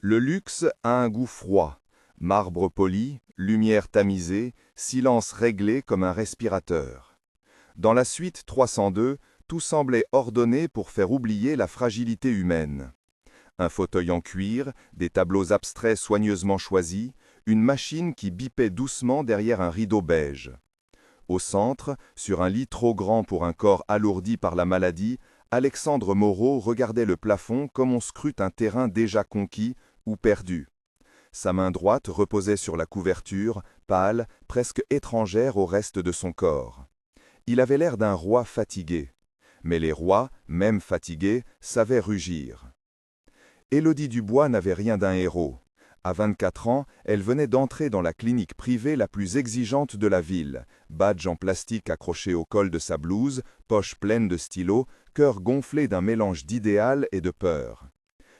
Le luxe a un goût froid, marbre poli, lumière tamisée, silence réglé comme un respirateur. Dans la suite 302, tout semblait ordonné pour faire oublier la fragilité humaine. Un fauteuil en cuir, des tableaux abstraits soigneusement choisis, une machine qui bipait doucement derrière un rideau beige. Au centre, sur un lit trop grand pour un corps alourdi par la maladie, Alexandre Moreau regardait le plafond comme on scrute un terrain déjà conquis ou perdu. Sa main droite reposait sur la couverture, pâle, presque étrangère au reste de son corps. Il avait l'air d'un roi fatigué. Mais les rois, même fatigués, savaient rugir. Élodie Dubois n'avait rien d'un héros. À 24 ans, elle venait d'entrer dans la clinique privée la plus exigeante de la ville, badge en plastique accroché au col de sa blouse, poche pleine de stylos, cœur gonflé d'un mélange d'idéal et de peur.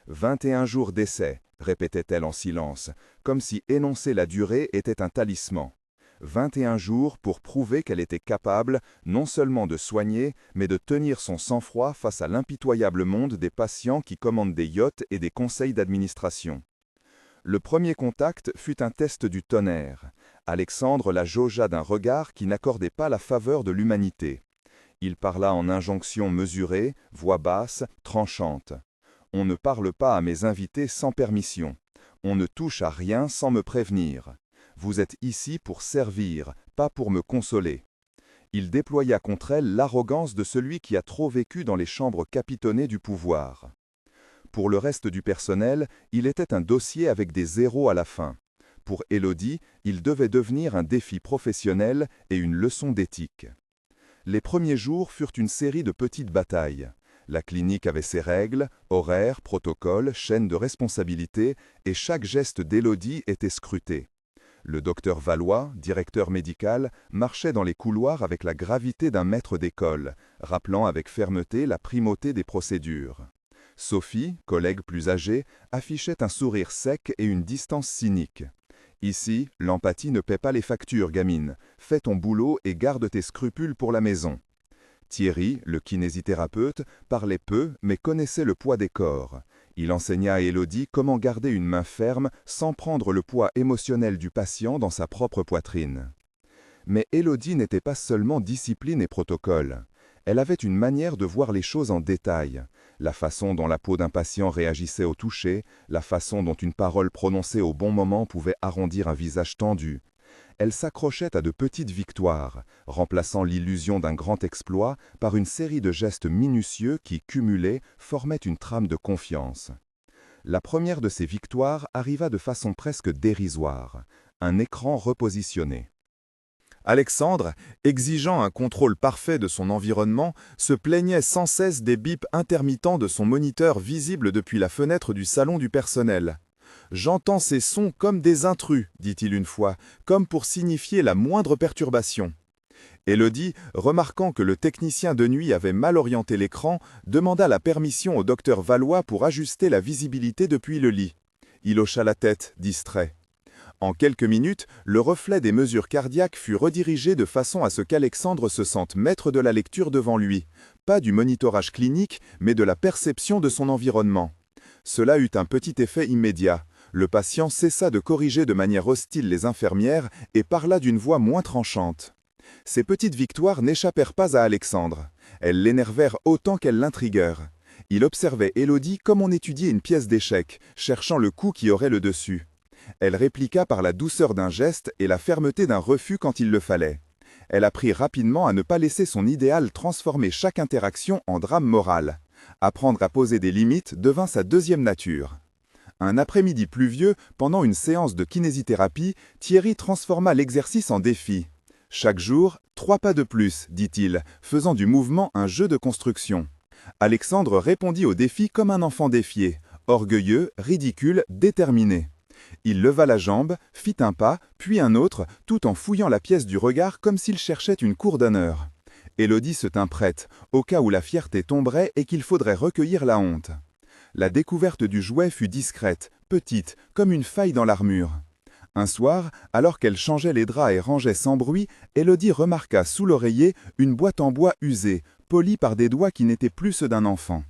21 jours d'essai, répétait-elle en silence, comme si énoncer la durée était un talisman. 21 jours pour prouver qu'elle était capable non seulement de soigner, mais de tenir son sang-froid face à l'impitoyable monde des patients qui commandent des yachts et des conseils d'administration. Le premier contact fut un test du tonnerre. Alexandre la jaugea d'un regard qui n'accordait pas la faveur de l'humanité. Il parla en injonction mesurée, voix basse, tranchante. « On ne parle pas à mes invités sans permission. On ne touche à rien sans me prévenir. Vous êtes ici pour servir, pas pour me consoler. » Il déploya contre elle l'arrogance de celui qui a trop vécu dans les chambres capitonnées du pouvoir. Pour le reste du personnel, il était un dossier avec des zéros à la fin. Pour Élodie, il devait devenir un défi professionnel et une leçon d'éthique. Les premiers jours furent une série de petites batailles. La clinique avait ses règles, horaires, protocoles, chaînes de responsabilité, et chaque geste d'Élodie était scruté. Le docteur Valois, directeur médical, marchait dans les couloirs avec la gravité d'un maître d'école, rappelant avec fermeté la primauté des procédures. Sophie, collègue plus âgée, affichait un sourire sec et une distance cynique. « Ici, l'empathie ne paie pas les factures, gamine. Fais ton boulot et garde tes scrupules pour la maison. » Thierry, le kinésithérapeute, parlait peu mais connaissait le poids des corps. Il enseigna à Élodie comment garder une main ferme sans prendre le poids émotionnel du patient dans sa propre poitrine. Mais Élodie n'était pas seulement discipline et protocole. Elle avait une manière de voir les choses en détail. La façon dont la peau d'un patient réagissait au toucher, la façon dont une parole prononcée au bon moment pouvait arrondir un visage tendu. Elle s'accrochait à de petites victoires, remplaçant l'illusion d'un grand exploit par une série de gestes minutieux qui, cumulés, formaient une trame de confiance. La première de ces victoires arriva de façon presque dérisoire, un écran repositionné. Alexandre, exigeant un contrôle parfait de son environnement, se plaignait sans cesse des bips intermittents de son moniteur visible depuis la fenêtre du salon du personnel. « J'entends ces sons comme des intrus, dit-il une fois, comme pour signifier la moindre perturbation. » Élodie, remarquant que le technicien de nuit avait mal orienté l'écran, demanda la permission au docteur Valois pour ajuster la visibilité depuis le lit. Il hocha la tête, distrait. En quelques minutes, le reflet des mesures cardiaques fut redirigé de façon à ce qu'Alexandre se sente maître de la lecture devant lui, pas du monitorage clinique, mais de la perception de son environnement. Cela eut un petit effet immédiat. Le patient cessa de corriger de manière hostile les infirmières et parla d'une voix moins tranchante. Ces petites victoires n'échappèrent pas à Alexandre. Elles l'énervèrent autant qu'elles l'intriguèrent. Il observait Élodie comme on étudiait une pièce d'échecs, cherchant le coup qui aurait le dessus. Elle répliqua par la douceur d'un geste et la fermeté d'un refus quand il le fallait. Elle apprit rapidement à ne pas laisser son idéal transformer chaque interaction en drame moral. Apprendre à poser des limites devint sa deuxième nature. Un après-midi pluvieux, pendant une séance de kinésithérapie, Thierry transforma l'exercice en défi. « Chaque jour, 3 pas de plus, dit-il, faisant du mouvement un jeu de construction. » Alexandre répondit au défi comme un enfant défié, orgueilleux, ridicule, déterminé. Il leva la jambe, fit un pas, puis un autre, tout en fouillant la pièce du regard comme s'il cherchait une cour d'honneur. Élodie se tint prête, au cas où la fierté tomberait et qu'il faudrait recueillir la honte. La découverte du jouet fut discrète, petite, comme une faille dans l'armure. Un soir, alors qu'elle changeait les draps et rangeait sans bruit, Élodie remarqua sous l'oreiller une boîte en bois usée, polie par des doigts qui n'étaient plus ceux d'un enfant.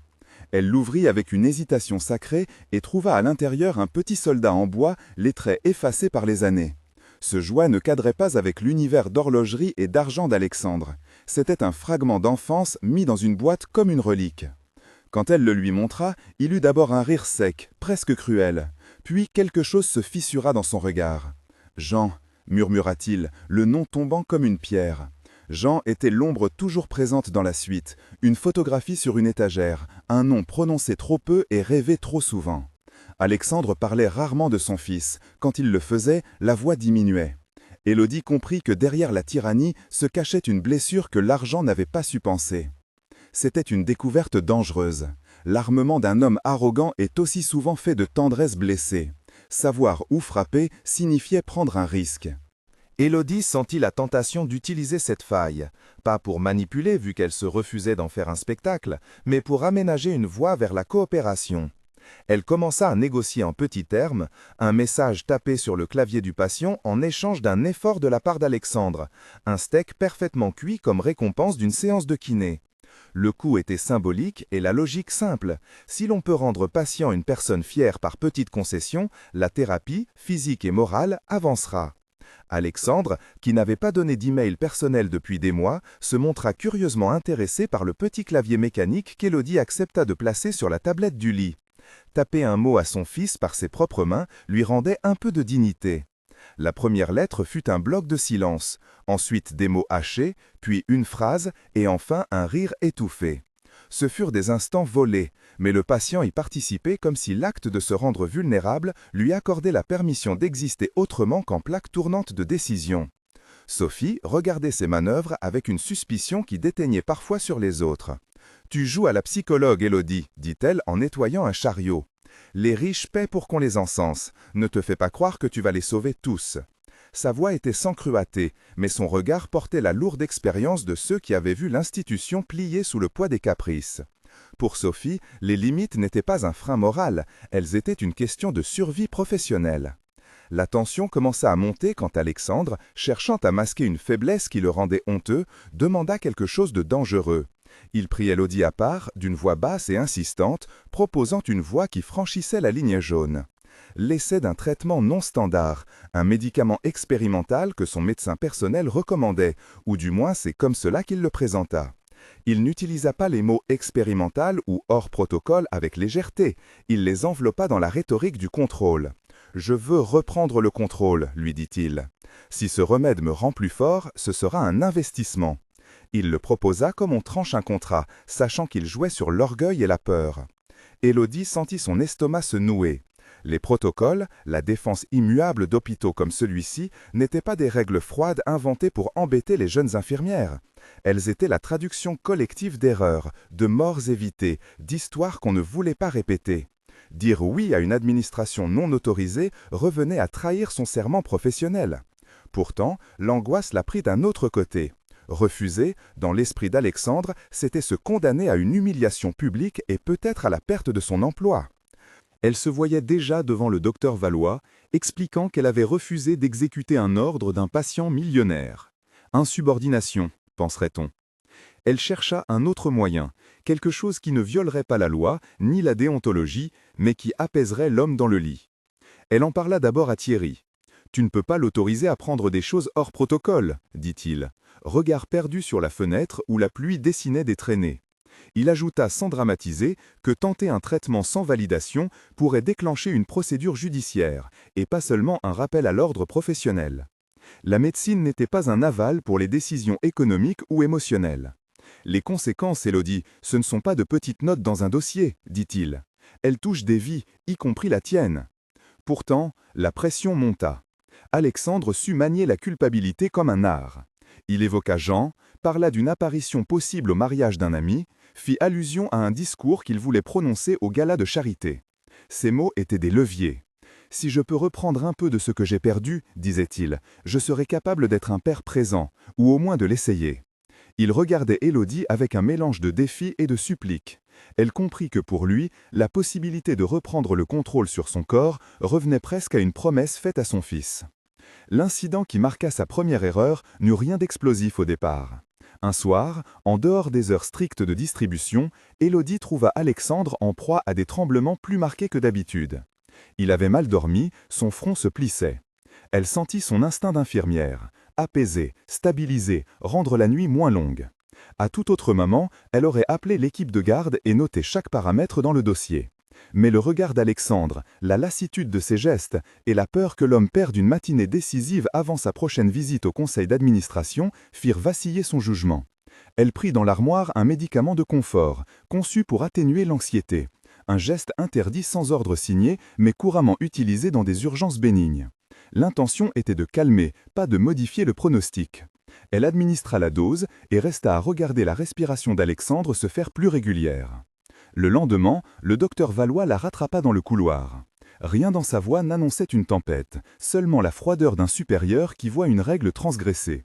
Elle l'ouvrit avec une hésitation sacrée et trouva à l'intérieur un petit soldat en bois, les traits effacés par les années. Ce joie ne cadrait pas avec l'univers d'horlogerie et d'argent d'Alexandre. C'était un fragment d'enfance mis dans une boîte comme une relique. Quand elle le lui montra, il eut d'abord un rire sec, presque cruel. Puis quelque chose se fissura dans son regard. « Jean », murmura-t-il, le nom tombant comme une pierre. Jean était l'ombre toujours présente dans la suite, une photographie sur une étagère, un nom prononcé trop peu et rêvé trop souvent. Alexandre parlait rarement de son fils. Quand il le faisait, la voix diminuait. Élodie comprit que derrière la tyrannie se cachait une blessure que l'argent n'avait pas su penser. C'était une découverte dangereuse. L'armement d'un homme arrogant est aussi souvent fait de tendresse blessée. Savoir où frapper signifiait prendre un risque. Élodie sentit la tentation d'utiliser cette faille, pas pour manipuler vu qu'elle se refusait d'en faire un spectacle, mais pour aménager une voie vers la coopération. Elle commença à négocier en petits termes, un message tapé sur le clavier du patient en échange d'un effort de la part d'Alexandre, un steak parfaitement cuit comme récompense d'une séance de kiné. Le coût était symbolique et la logique simple. Si l'on peut rendre patient une personne fière par petites concessions, la thérapie, physique et morale, avancera. Alexandre, qui n'avait pas donné d'email personnel depuis des mois, se montra curieusement intéressé par le petit clavier mécanique qu'Élodie accepta de placer sur la tablette du lit. Taper un mot à son fils par ses propres mains lui rendait un peu de dignité. La première lettre fut un bloc de silence, ensuite des mots hachés, puis une phrase, et enfin un rire étouffé. Ce furent des instants volés, mais le patient y participait comme si l'acte de se rendre vulnérable lui accordait la permission d'exister autrement qu'en plaque tournante de décision. Sophie regardait ces manœuvres avec une suspicion qui déteignait parfois sur les autres. « Tu joues à la psychologue, Élodie, dit-elle en nettoyant un chariot. Les riches paient pour qu'on les encense. Ne te fais pas croire que tu vas les sauver tous. » Sa voix était sans cruauté, mais son regard portait la lourde expérience de ceux qui avaient vu l'institution plier sous le poids des caprices. Pour Sophie, les limites n'étaient pas un frein moral, elles étaient une question de survie professionnelle. La tension commença à monter quand Alexandre, cherchant à masquer une faiblesse qui le rendait honteux, demanda quelque chose de dangereux. Il prit Élodie à part, d'une voix basse et insistante, proposant une voie qui franchissait la ligne jaune. L'essai d'un traitement non standard, un médicament expérimental que son médecin personnel recommandait, ou du moins c'est comme cela qu'il le présenta. Il n'utilisa pas les mots « expérimental » ou « hors protocole » avec légèreté, il les enveloppa dans la rhétorique du contrôle. « Je veux reprendre le contrôle », lui dit-il. « Si ce remède me rend plus fort, ce sera un investissement. » Il le proposa comme on tranche un contrat, sachant qu'il jouait sur l'orgueil et la peur. Élodie sentit son estomac se nouer. Les protocoles, la défense immuable d'hôpitaux comme celui-ci, n'étaient pas des règles froides inventées pour embêter les jeunes infirmières. Elles étaient la traduction collective d'erreurs, de morts évitées, d'histoires qu'on ne voulait pas répéter. Dire oui à une administration non autorisée revenait à trahir son serment professionnel. Pourtant, l'angoisse la prit d'un autre côté. Refuser, dans l'esprit d'Alexandre, c'était se condamner à une humiliation publique et peut-être à la perte de son emploi. Elle se voyait déjà devant le docteur Valois, expliquant qu'elle avait refusé d'exécuter un ordre d'un patient millionnaire. Insubordination, penserait-on. Elle chercha un autre moyen, quelque chose qui ne violerait pas la loi, ni la déontologie, mais qui apaiserait l'homme dans le lit. Elle en parla d'abord à Thierry. « Tu ne peux pas l'autoriser à prendre des choses hors protocole, » dit-il. Regard perdu sur la fenêtre où la pluie dessinait des traînées. Il ajouta sans dramatiser que tenter un traitement sans validation pourrait déclencher une procédure judiciaire, et pas seulement un rappel à l'ordre professionnel. La médecine n'était pas un aval pour les décisions économiques ou émotionnelles. Les conséquences, Élodie, ce ne sont pas de petites notes dans un dossier, dit-il. Elles touchent des vies, y compris la tienne. Pourtant, la pression monta. Alexandre sut manier la culpabilité comme un art. Il évoqua Jean, parla d'une apparition possible au mariage d'un ami, fit allusion à un discours qu'il voulait prononcer au gala de charité. Ces mots étaient des leviers. « Si je peux reprendre un peu de ce que j'ai perdu, disait-il, je serai capable d'être un père présent, ou au moins de l'essayer. » Il regardait Élodie avec un mélange de défi et de supplique. Elle comprit que pour lui, la possibilité de reprendre le contrôle sur son corps revenait presque à une promesse faite à son fils. L'incident qui marqua sa première erreur n'eut rien d'explosif au départ. Un soir, en dehors des heures strictes de distribution, Élodie trouva Alexandre en proie à des tremblements plus marqués que d'habitude. Il avait mal dormi, son front se plissait. Elle sentit son instinct d'infirmière, apaiser, stabiliser, rendre la nuit moins longue. À tout autre moment, elle aurait appelé l'équipe de garde et noté chaque paramètre dans le dossier. Mais le regard d'Alexandre, la lassitude de ses gestes et la peur que l'homme perde une matinée décisive avant sa prochaine visite au conseil d'administration firent vaciller son jugement. Elle prit dans l'armoire un médicament de confort, conçu pour atténuer l'anxiété. Un geste interdit sans ordre signé, mais couramment utilisé dans des urgences bénignes. L'intention était de calmer, pas de modifier le pronostic. Elle administra la dose et resta à regarder la respiration d'Alexandre se faire plus régulière. Le lendemain, le docteur Valois la rattrapa dans le couloir. Rien dans sa voix n'annonçait une tempête, seulement la froideur d'un supérieur qui voit une règle transgressée.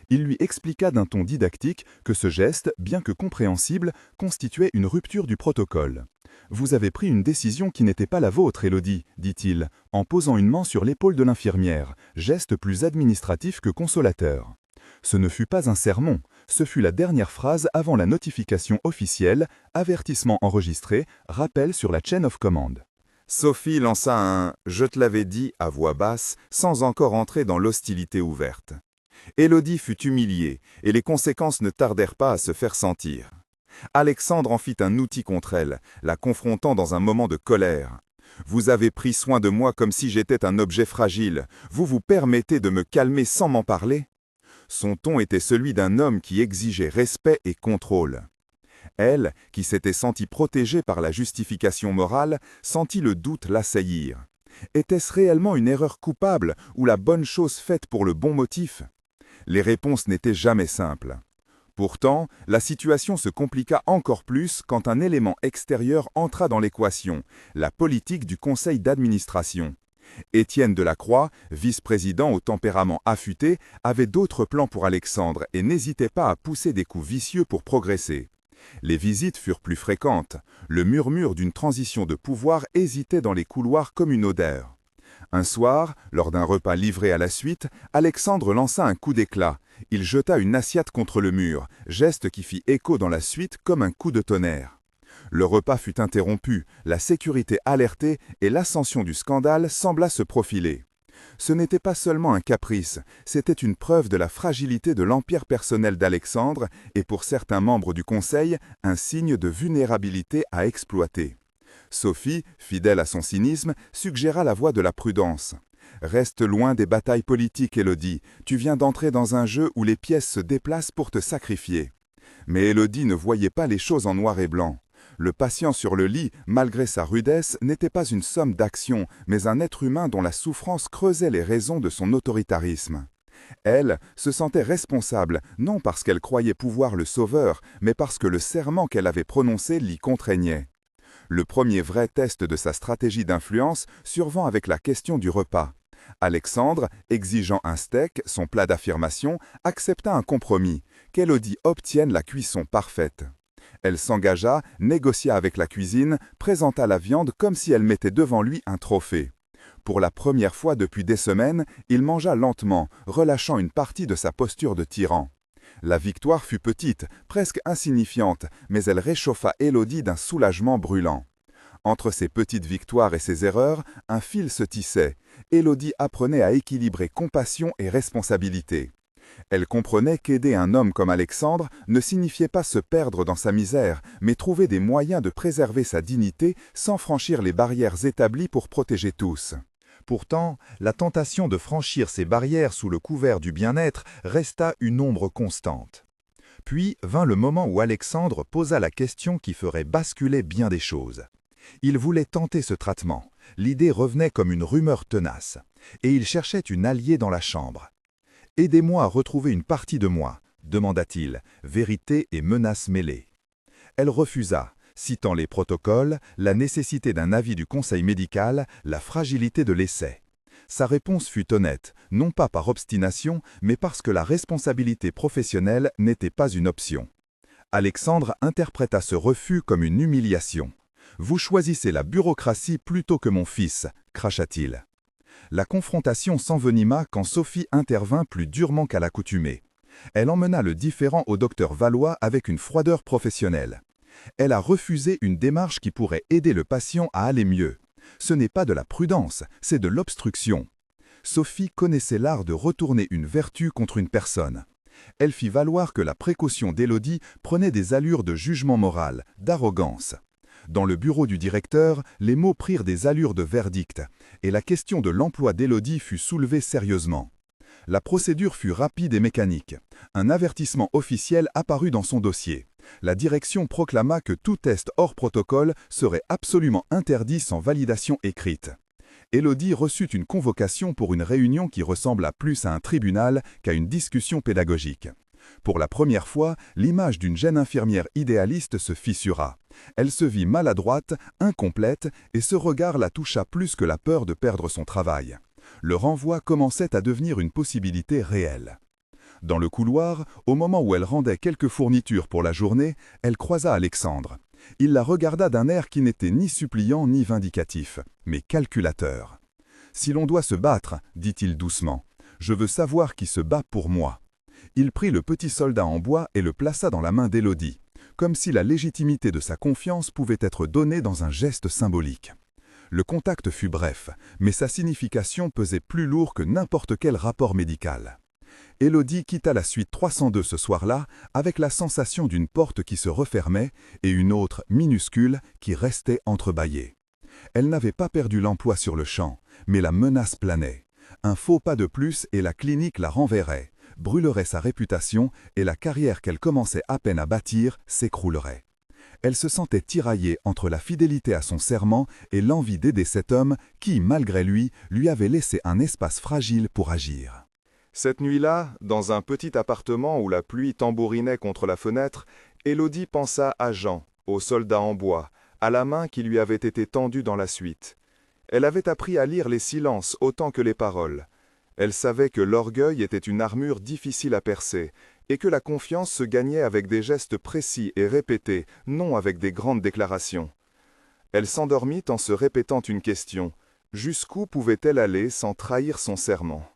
Il lui expliqua d'un ton didactique que ce geste, bien que compréhensible, constituait une rupture du protocole. « Vous avez pris une décision qui n'était pas la vôtre, Élodie, dit-il, en posant une main sur l'épaule de l'infirmière, geste plus administratif que consolateur. Ce ne fut pas un sermon, ce fut la dernière phrase avant la notification officielle, avertissement enregistré, rappel sur la chain of command. Sophie lança un « je te l'avais dit » à voix basse, sans encore entrer dans l'hostilité ouverte. Élodie fut humiliée, et les conséquences ne tardèrent pas à se faire sentir. Alexandre en fit un outil contre elle, la confrontant dans un moment de colère. « Vous avez pris soin de moi comme si j'étais un objet fragile. Vous vous permettez de me calmer sans m'en parler ?» Son ton était celui d'un homme qui exigeait respect et contrôle. Elle, qui s'était sentie protégée par la justification morale, sentit le doute l'assaillir. Était-ce réellement une erreur coupable ou la bonne chose faite pour le bon motif? Les réponses n'étaient jamais simples. Pourtant, la situation se compliqua encore plus quand un élément extérieur entra dans l'équation, la politique du conseil d'administration. Étienne Delacroix, vice-président au tempérament affûté, avait d'autres plans pour Alexandre et n'hésitait pas à pousser des coups vicieux pour progresser. Les visites furent plus fréquentes. Le murmure d'une transition de pouvoir hésitait dans les couloirs comme une odeur. Un soir, lors d'un repas livré à la suite, Alexandre lança un coup d'éclat. Il jeta une assiette contre le mur, geste qui fit écho dans la suite comme un coup de tonnerre. Le repas fut interrompu, la sécurité alertée et l'ascension du scandale sembla se profiler. Ce n'était pas seulement un caprice, c'était une preuve de la fragilité de l'empire personnel d'Alexandre et pour certains membres du Conseil, un signe de vulnérabilité à exploiter. Sophie, fidèle à son cynisme, suggéra la voie de la prudence. « Reste loin des batailles politiques, Élodie, tu viens d'entrer dans un jeu où les pièces se déplacent pour te sacrifier. » Mais Élodie ne voyait pas les choses en noir et blanc. Le patient sur le lit, malgré sa rudesse, n'était pas une somme d'actions, mais un être humain dont la souffrance creusait les raisons de son autoritarisme. Elle se sentait responsable, non parce qu'elle croyait pouvoir le sauveur, mais parce que le serment qu'elle avait prononcé l'y contraignait. Le premier vrai test de sa stratégie d'influence survint avec la question du repas. Alexandre, exigeant un steak, son plat d'affirmation, accepta un compromis, qu'Élodie obtienne la cuisson parfaite. Elle s'engagea, négocia avec la cuisine, présenta la viande comme si elle mettait devant lui un trophée. Pour la première fois depuis des semaines, il mangea lentement, relâchant une partie de sa posture de tyran. La victoire fut petite, presque insignifiante, mais elle réchauffa Élodie d'un soulagement brûlant. Entre ces petites victoires et ces erreurs, un fil se tissait. Élodie apprenait à équilibrer compassion et responsabilité. Elle comprenait qu'aider un homme comme Alexandre ne signifiait pas se perdre dans sa misère, mais trouver des moyens de préserver sa dignité sans franchir les barrières établies pour protéger tous. Pourtant, la tentation de franchir ces barrières sous le couvert du bien-être resta une ombre constante. Puis vint le moment où Alexandre posa la question qui ferait basculer bien des choses. Il voulait tenter ce traitement. L'idée revenait comme une rumeur tenace. Et il cherchait une alliée dans la chambre. « Aidez-moi à retrouver une partie de moi », demanda-t-il, vérité et menace mêlées. Elle refusa, citant les protocoles, la nécessité d'un avis du conseil médical, la fragilité de l'essai. Sa réponse fut honnête, non pas par obstination, mais parce que la responsabilité professionnelle n'était pas une option. Alexandre interpréta ce refus comme une humiliation. « Vous choisissez la bureaucratie plutôt que mon fils », cracha-t-il. La confrontation s'envenima quand Sophie intervint plus durement qu'à l'accoutumée. Elle emmena le différend au docteur Valois avec une froideur professionnelle. Elle a refusé une démarche qui pourrait aider le patient à aller mieux. Ce n'est pas de la prudence, c'est de l'obstruction. Sophie connaissait l'art de retourner une vertu contre une personne. Elle fit valoir que la précaution d'Élodie prenait des allures de jugement moral, d'arrogance. Dans le bureau du directeur, les mots prirent des allures de verdict, et la question de l'emploi d'Élodie fut soulevée sérieusement. La procédure fut rapide et mécanique. Un avertissement officiel apparut dans son dossier. La direction proclama que tout test hors protocole serait absolument interdit sans validation écrite. Élodie reçut une convocation pour une réunion qui ressembla plus à un tribunal qu'à une discussion pédagogique. Pour la première fois, l'image d'une jeune infirmière idéaliste se fissura. Elle se vit maladroite, incomplète, et ce regard la toucha plus que la peur de perdre son travail. Le renvoi commençait à devenir une possibilité réelle. Dans le couloir, au moment où elle rendait quelques fournitures pour la journée, elle croisa Alexandre. Il la regarda d'un air qui n'était ni suppliant ni vindicatif, mais calculateur. « Si l'on doit se battre, dit-il doucement, je veux savoir qui se bat pour moi. » Il prit le petit soldat en bois et le plaça dans la main d'Élodie, comme si la légitimité de sa confiance pouvait être donnée dans un geste symbolique. Le contact fut bref, mais sa signification pesait plus lourd que n'importe quel rapport médical. Élodie quitta la suite 302 ce soir-là avec la sensation d'une porte qui se refermait et une autre, minuscule, qui restait entrebâillée. Elle n'avait pas perdu l'emploi sur le champ, mais la menace planait. Un faux pas de plus et la clinique la renverrait, brûlerait sa réputation et la carrière qu'elle commençait à peine à bâtir s'écroulerait. Elle se sentait tiraillée entre la fidélité à son serment et l'envie d'aider cet homme qui, malgré lui avait laissé un espace fragile pour agir. Cette nuit-là, dans un petit appartement où la pluie tambourinait contre la fenêtre, Élodie pensa à Jean, au soldat en bois, à la main qui lui avait été tendue dans la suite. Elle avait appris à lire les silences autant que les paroles. Elle savait que l'orgueil était une armure difficile à percer, et que la confiance se gagnait avec des gestes précis et répétés, non avec des grandes déclarations. Elle s'endormit en se répétant une question. Jusqu'où pouvait-elle aller sans trahir son serment ?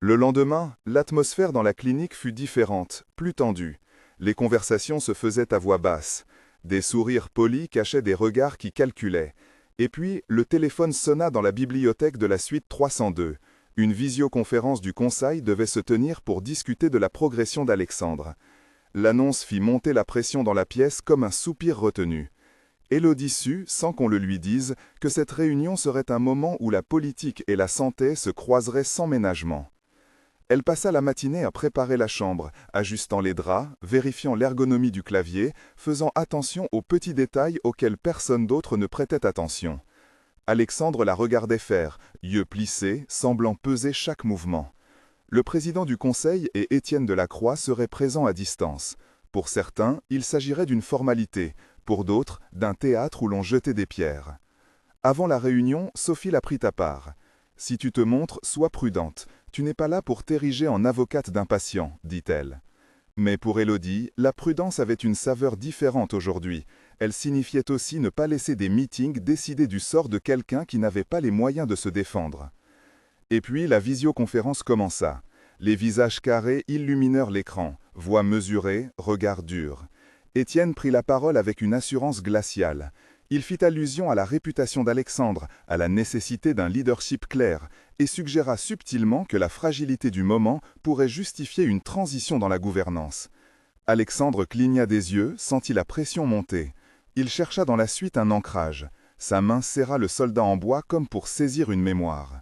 Le lendemain, l'atmosphère dans la clinique fut différente, plus tendue. Les conversations se faisaient à voix basse. Des sourires polis cachaient des regards qui calculaient. Et puis, le téléphone sonna dans la bibliothèque de la suite 302. Une visioconférence du conseil devait se tenir pour discuter de la progression d'Alexandre. L'annonce fit monter la pression dans la pièce comme un soupir retenu. Élodie sut, sans qu'on le lui dise, que cette réunion serait un moment où la politique et la santé se croiseraient sans ménagement. Elle passa la matinée à préparer la chambre, ajustant les draps, vérifiant l'ergonomie du clavier, faisant attention aux petits détails auxquels personne d'autre ne prêtait attention. Alexandre la regardait faire, yeux plissés, semblant peser chaque mouvement. Le président du conseil et Étienne Delacroix seraient présents à distance. Pour certains, il s'agirait d'une formalité, pour d'autres, d'un théâtre où l'on jetait des pierres. Avant la réunion, Sophie la prit à part. « Si tu te montres, sois prudente. Tu n'es pas là pour t'ériger en avocate d'un patient, dit-elle. Mais pour Élodie, la prudence avait une saveur différente aujourd'hui. Elle signifiait aussi ne pas laisser des meetings décider du sort de quelqu'un qui n'avait pas les moyens de se défendre. Et puis la visioconférence commença. Les visages carrés illuminèrent l'écran, voix mesurée, regard dur. Étienne prit la parole avec une assurance glaciale. Il fit allusion à la réputation d'Alexandre, à la nécessité d'un leadership clair, et suggéra subtilement que la fragilité du moment pourrait justifier une transition dans la gouvernance. Alexandre cligna des yeux, sentit la pression monter. Il chercha dans la suite un ancrage. Sa main serra le soldat en bois comme pour saisir une mémoire.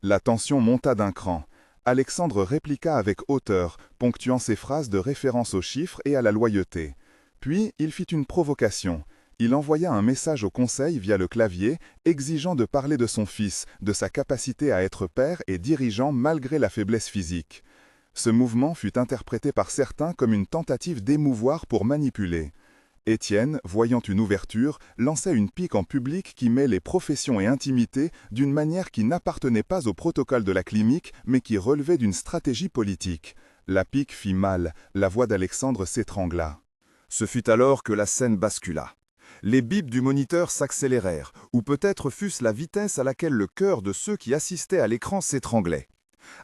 La tension monta d'un cran. Alexandre répliqua avec hauteur, ponctuant ses phrases de référence aux chiffres et à la loyauté. Puis il fit une provocation. Il envoya un message au conseil via le clavier, exigeant de parler de son fils, de sa capacité à être père et dirigeant malgré la faiblesse physique. Ce mouvement fut interprété par certains comme une tentative d'émouvoir pour manipuler. Étienne, voyant une ouverture, lançait une pique en public qui mêlait profession et intimité d'une manière qui n'appartenait pas au protocole de la clinique, mais qui relevait d'une stratégie politique. La pique fit mal, la voix d'Alexandre s'étrangla. Ce fut alors que la scène bascula. Les bips du moniteur s'accélérèrent, ou peut-être fût-ce la vitesse à laquelle le cœur de ceux qui assistaient à l'écran s'étranglait.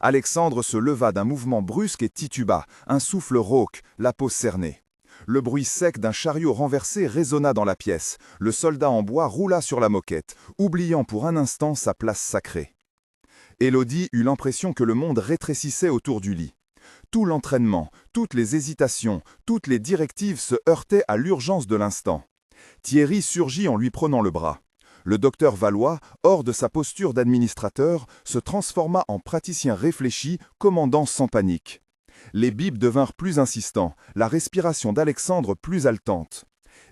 Alexandre se leva d'un mouvement brusque et tituba, un souffle rauque, la peau cernée. Le bruit sec d'un chariot renversé résonna dans la pièce. Le soldat en bois roula sur la moquette, oubliant pour un instant sa place sacrée. Élodie eut l'impression que le monde rétrécissait autour du lit. Tout l'entraînement, toutes les hésitations, toutes les directives se heurtaient à l'urgence de l'instant. Thierry surgit en lui prenant le bras. Le docteur Valois, hors de sa posture d'administrateur, se transforma en praticien réfléchi, commandant sans panique. Les bips devinrent plus insistants, la respiration d'Alexandre plus haletante.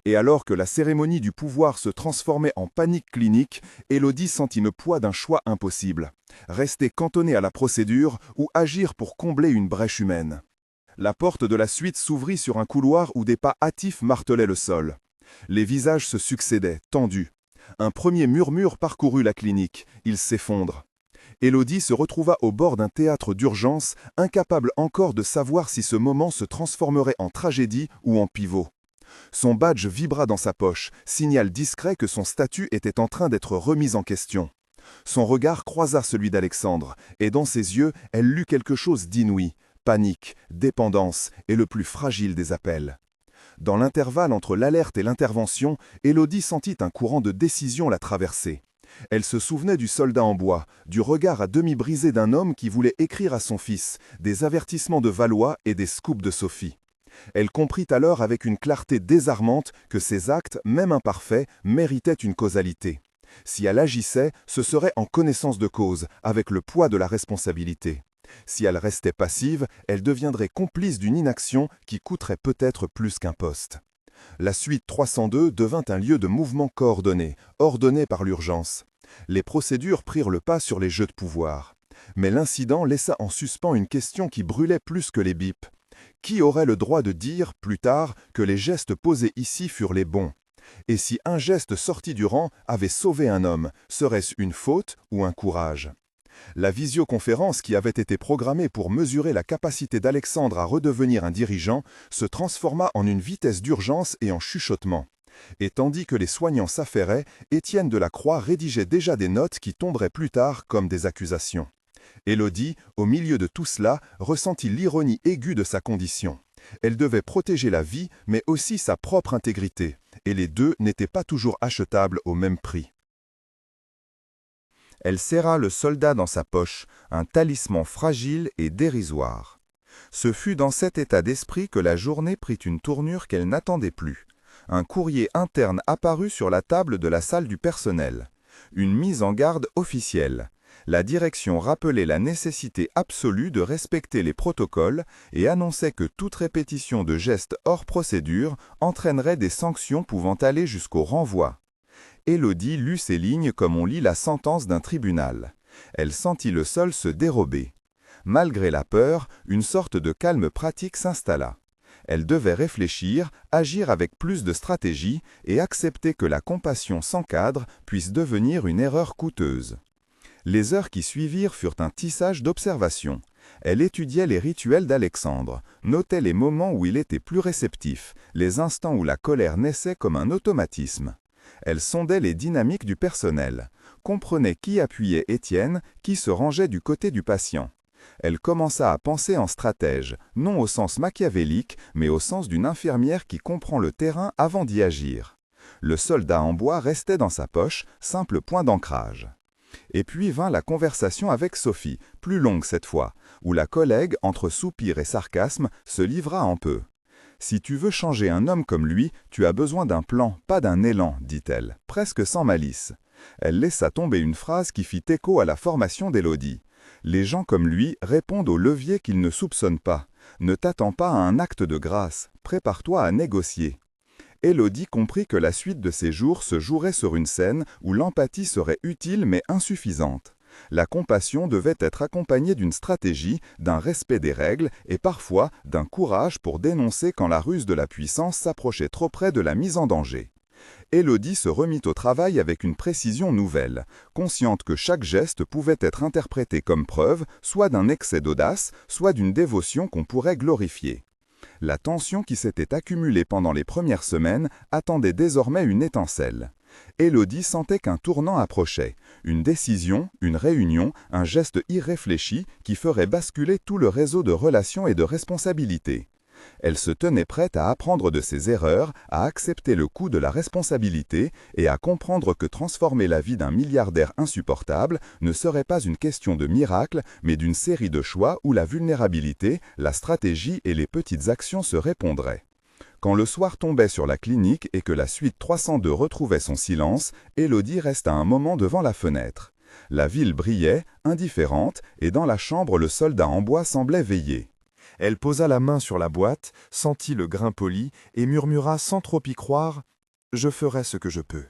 Et alors que la cérémonie du pouvoir se transformait en panique clinique, Élodie sentit le poids d'un choix impossible. Rester cantonné à la procédure ou agir pour combler une brèche humaine. La porte de la suite s'ouvrit sur un couloir où des pas hâtifs martelaient le sol. Les visages se succédaient, tendus. Un premier murmure parcourut la clinique. Il s'effondre. Élodie se retrouva au bord d'un théâtre d'urgence, incapable encore de savoir si ce moment se transformerait en tragédie ou en pivot. Son badge vibra dans sa poche, signal discret que son statut était en train d'être remis en question. Son regard croisa celui d'Alexandre, et dans ses yeux, elle lut quelque chose d'inouï, panique, dépendance et le plus fragile des appels. Dans l'intervalle entre l'alerte et l'intervention, Élodie sentit un courant de décision la traverser. Elle se souvenait du soldat en bois, du regard à demi brisé d'un homme qui voulait écrire à son fils, des avertissements de Valois et des scoops de Sophie. Elle comprit alors avec une clarté désarmante que ses actes, même imparfaits, méritaient une causalité. Si elle agissait, ce serait en connaissance de cause, avec le poids de la responsabilité. Si elle restait passive, elle deviendrait complice d'une inaction qui coûterait peut-être plus qu'un poste. La suite 302 devint un lieu de mouvement coordonné, ordonné par l'urgence. Les procédures prirent le pas sur les jeux de pouvoir. Mais l'incident laissa en suspens une question qui brûlait plus que les bips. Qui aurait le droit de dire, plus tard, que les gestes posés ici furent les bons? Et si un geste sorti du rang avait sauvé un homme, serait-ce une faute ou un courage? La visioconférence qui avait été programmée pour mesurer la capacité d'Alexandre à redevenir un dirigeant se transforma en une vitesse d'urgence et en chuchotement. Et tandis que les soignants s'affairaient, Étienne Delacroix rédigeait déjà des notes qui tomberaient plus tard comme des accusations. Élodie, au milieu de tout cela, ressentit l'ironie aiguë de sa condition. Elle devait protéger la vie, mais aussi sa propre intégrité, et les deux n'étaient pas toujours achetables au même prix. Elle serra le soldat dans sa poche, un talisman fragile et dérisoire. Ce fut dans cet état d'esprit que la journée prit une tournure qu'elle n'attendait plus. Un courrier interne apparut sur la table de la salle du personnel. Une mise en garde officielle. La direction rappelait la nécessité absolue de respecter les protocoles et annonçait que toute répétition de gestes hors procédure entraînerait des sanctions pouvant aller jusqu'au renvoi. Élodie lut ces lignes comme on lit la sentence d'un tribunal. Elle sentit le sol se dérober. Malgré la peur, une sorte de calme pratique s'installa. Elle devait réfléchir, agir avec plus de stratégie et accepter que la compassion sans cadre puisse devenir une erreur coûteuse. Les heures qui suivirent furent un tissage d'observation. Elle étudiait les rituels d'Alexandre, notait les moments où il était plus réceptif, les instants où la colère naissait comme un automatisme. Elle sondait les dynamiques du personnel, comprenait qui appuyait Étienne, qui se rangeait du côté du patient. Elle commença à penser en stratège, non au sens machiavélique, mais au sens d'une infirmière qui comprend le terrain avant d'y agir. Le soldat en bois restait dans sa poche, simple point d'ancrage. Et puis vint la conversation avec Sophie, plus longue cette fois, où la collègue, entre soupir et sarcasme, se livra en peu. « Si tu veux changer un homme comme lui, tu as besoin d'un plan, pas d'un élan, dit-elle, presque sans malice. Elle laissa tomber une phrase qui fit écho à la formation d'Élodie. Les gens comme lui répondent aux leviers qu'ils ne soupçonnent pas. Ne t'attends pas à un acte de grâce, prépare-toi à négocier. Élodie comprit que la suite de ses jours se jouerait sur une scène où l'empathie serait utile mais insuffisante. La compassion devait être accompagnée d'une stratégie, d'un respect des règles et parfois d'un courage pour dénoncer quand la ruse de la puissance s'approchait trop près de la mise en danger. Élodie se remit au travail avec une précision nouvelle, consciente que chaque geste pouvait être interprété comme preuve soit d'un excès d'audace, soit d'une dévotion qu'on pourrait glorifier. La tension qui s'était accumulée pendant les premières semaines attendait désormais une étincelle. Élodie sentait qu'un tournant approchait, une décision, une réunion, un geste irréfléchi qui ferait basculer tout le réseau de relations et de responsabilités. Elle se tenait prête à apprendre de ses erreurs, à accepter le coût de la responsabilité et à comprendre que transformer la vie d'un milliardaire insupportable ne serait pas une question de miracle, mais d'une série de choix où la vulnérabilité, la stratégie et les petites actions se répondraient. Quand le soir tombait sur la clinique et que la suite 302 retrouvait son silence, Élodie resta un moment devant la fenêtre. La ville brillait, indifférente, et dans la chambre le soldat en bois semblait veiller. Elle posa la main sur la boîte, sentit le grain poli et murmura sans trop y croire « Je ferai ce que je peux ».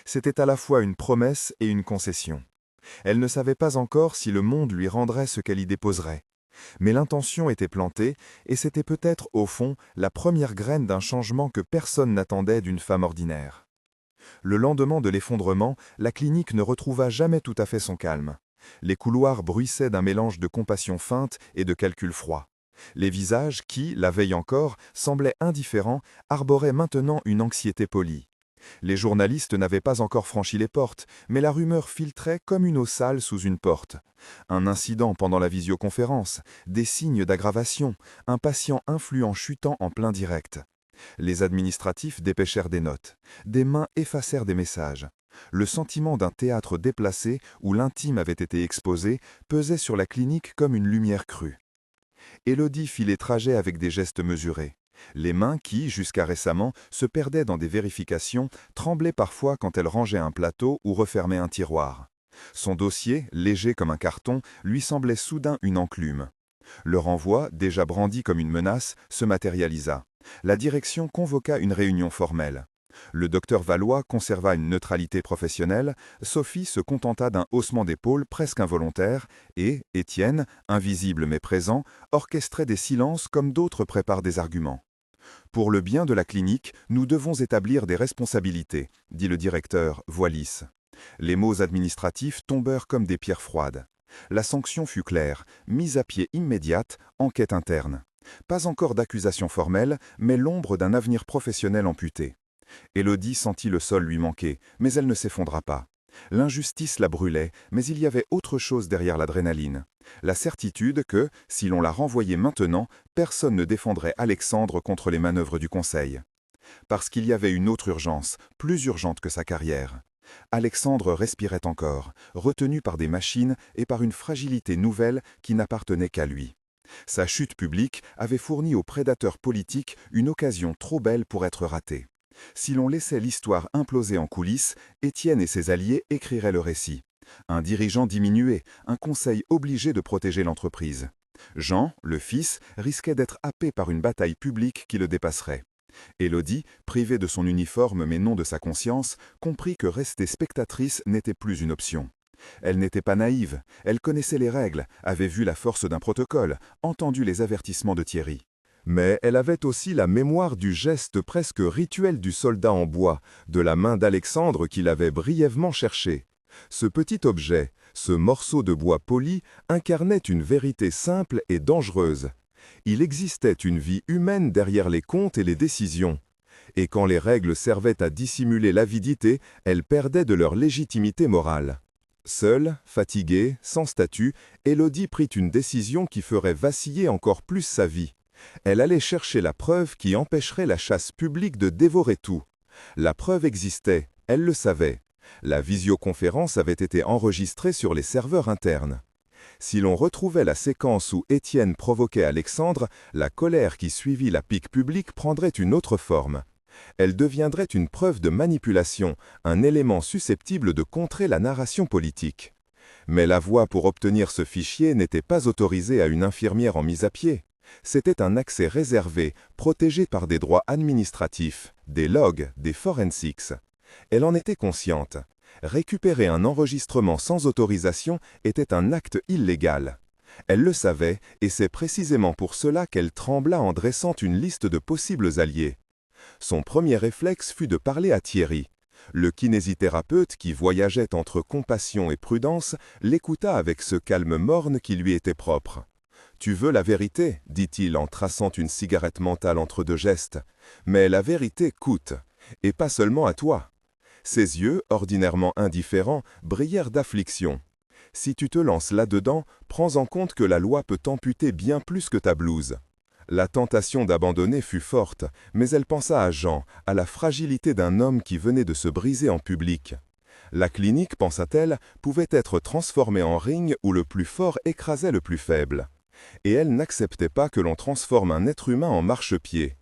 C'était à la fois une promesse et une concession. Elle ne savait pas encore si le monde lui rendrait ce qu'elle y déposerait. Mais l'intention était plantée, et c'était peut-être, au fond, la première graine d'un changement que personne n'attendait d'une femme ordinaire. Le lendemain de l'effondrement, la clinique ne retrouva jamais tout à fait son calme. Les couloirs bruissaient d'un mélange de compassion feinte et de calcul froid. Les visages qui, la veille encore, semblaient indifférents, arboraient maintenant une anxiété polie. Les journalistes n'avaient pas encore franchi les portes, mais la rumeur filtrait comme une eau sale sous une porte. Un incident pendant la visioconférence, des signes d'aggravation, un patient influent chutant en plein direct. Les administratifs dépêchèrent des notes. Des mains effacèrent des messages. Le sentiment d'un théâtre déplacé où l'intime avait été exposé pesait sur la clinique comme une lumière crue. Élodie fit les trajets avec des gestes mesurés. Les mains qui, jusqu'à récemment, se perdaient dans des vérifications, tremblaient parfois quand elle rangeait un plateau ou refermait un tiroir. Son dossier, léger comme un carton, lui semblait soudain une enclume. Le renvoi, déjà brandi comme une menace, se matérialisa. La direction convoqua une réunion formelle. Le docteur Valois conserva une neutralité professionnelle, Sophie se contenta d'un haussement d'épaule presque involontaire, et Étienne, invisible mais présent, orchestrait des silences comme d'autres préparent des arguments. « Pour le bien de la clinique, nous devons établir des responsabilités », dit le directeur, voix lisse. Les mots administratifs tombèrent comme des pierres froides. La sanction fut claire, mise à pied immédiate, enquête interne. Pas encore d'accusation formelle, mais l'ombre d'un avenir professionnel amputé. Élodie sentit le sol lui manquer, mais elle ne s'effondra pas. L'injustice la brûlait, mais il y avait autre chose derrière l'adrénaline. La certitude que, si l'on la renvoyait maintenant, personne ne défendrait Alexandre contre les manœuvres du Conseil. Parce qu'il y avait une autre urgence, plus urgente que sa carrière. Alexandre respirait encore, retenu par des machines et par une fragilité nouvelle qui n'appartenait qu'à lui. Sa chute publique avait fourni aux prédateurs politiques une occasion trop belle pour être ratée. Si l'on laissait l'histoire imploser en coulisses, Étienne et ses alliés écriraient le récit. Un dirigeant diminué, un conseil obligé de protéger l'entreprise. Jean, le fils, risquait d'être happé par une bataille publique qui le dépasserait. Élodie, privée de son uniforme mais non de sa conscience, comprit que rester spectatrice n'était plus une option. Elle n'était pas naïve, elle connaissait les règles, avait vu la force d'un protocole, entendu les avertissements de Thierry. Mais elle avait aussi la mémoire du geste presque rituel du soldat en bois, de la main d'Alexandre qu'il avait brièvement cherché. Ce petit objet, ce morceau de bois poli, incarnait une vérité simple et dangereuse. Il existait une vie humaine derrière les comptes et les décisions. Et quand les règles servaient à dissimuler l'avidité, elles perdaient de leur légitimité morale. Seule, fatiguée, sans statut, Élodie prit une décision qui ferait vaciller encore plus sa vie. Elle allait chercher la preuve qui empêcherait la chasse publique de dévorer tout. La preuve existait, elle le savait. La visioconférence avait été enregistrée sur les serveurs internes. Si l'on retrouvait la séquence où Étienne provoquait Alexandre, la colère qui suivit la pique publique prendrait une autre forme. Elle deviendrait une preuve de manipulation, un élément susceptible de contrer la narration politique. Mais la voie pour obtenir ce fichier n'était pas autorisée à une infirmière en mise à pied. C'était un accès réservé, protégé par des droits administratifs, des logs, des forensics. Elle en était consciente. Récupérer un enregistrement sans autorisation était un acte illégal. Elle le savait, et c'est précisément pour cela qu'elle trembla en dressant une liste de possibles alliés. Son premier réflexe fut de parler à Thierry. Le kinésithérapeute, qui voyageait entre compassion et prudence, l'écouta avec ce calme morne qui lui était propre. « Tu veux la vérité » dit-il en traçant une cigarette mentale entre deux gestes. « Mais la vérité coûte, et pas seulement à toi. Ses yeux, ordinairement indifférents, brillèrent d'affliction. « Si tu te lances là-dedans, prends en compte que la loi peut t'amputer bien plus que ta blouse. » La tentation d'abandonner fut forte, mais elle pensa à Jean, à la fragilité d'un homme qui venait de se briser en public. La clinique, pensa-t-elle, pouvait être transformée en ring où le plus fort écrasait le plus faible. Et elle n'acceptait pas que l'on transforme un être humain en marchepied.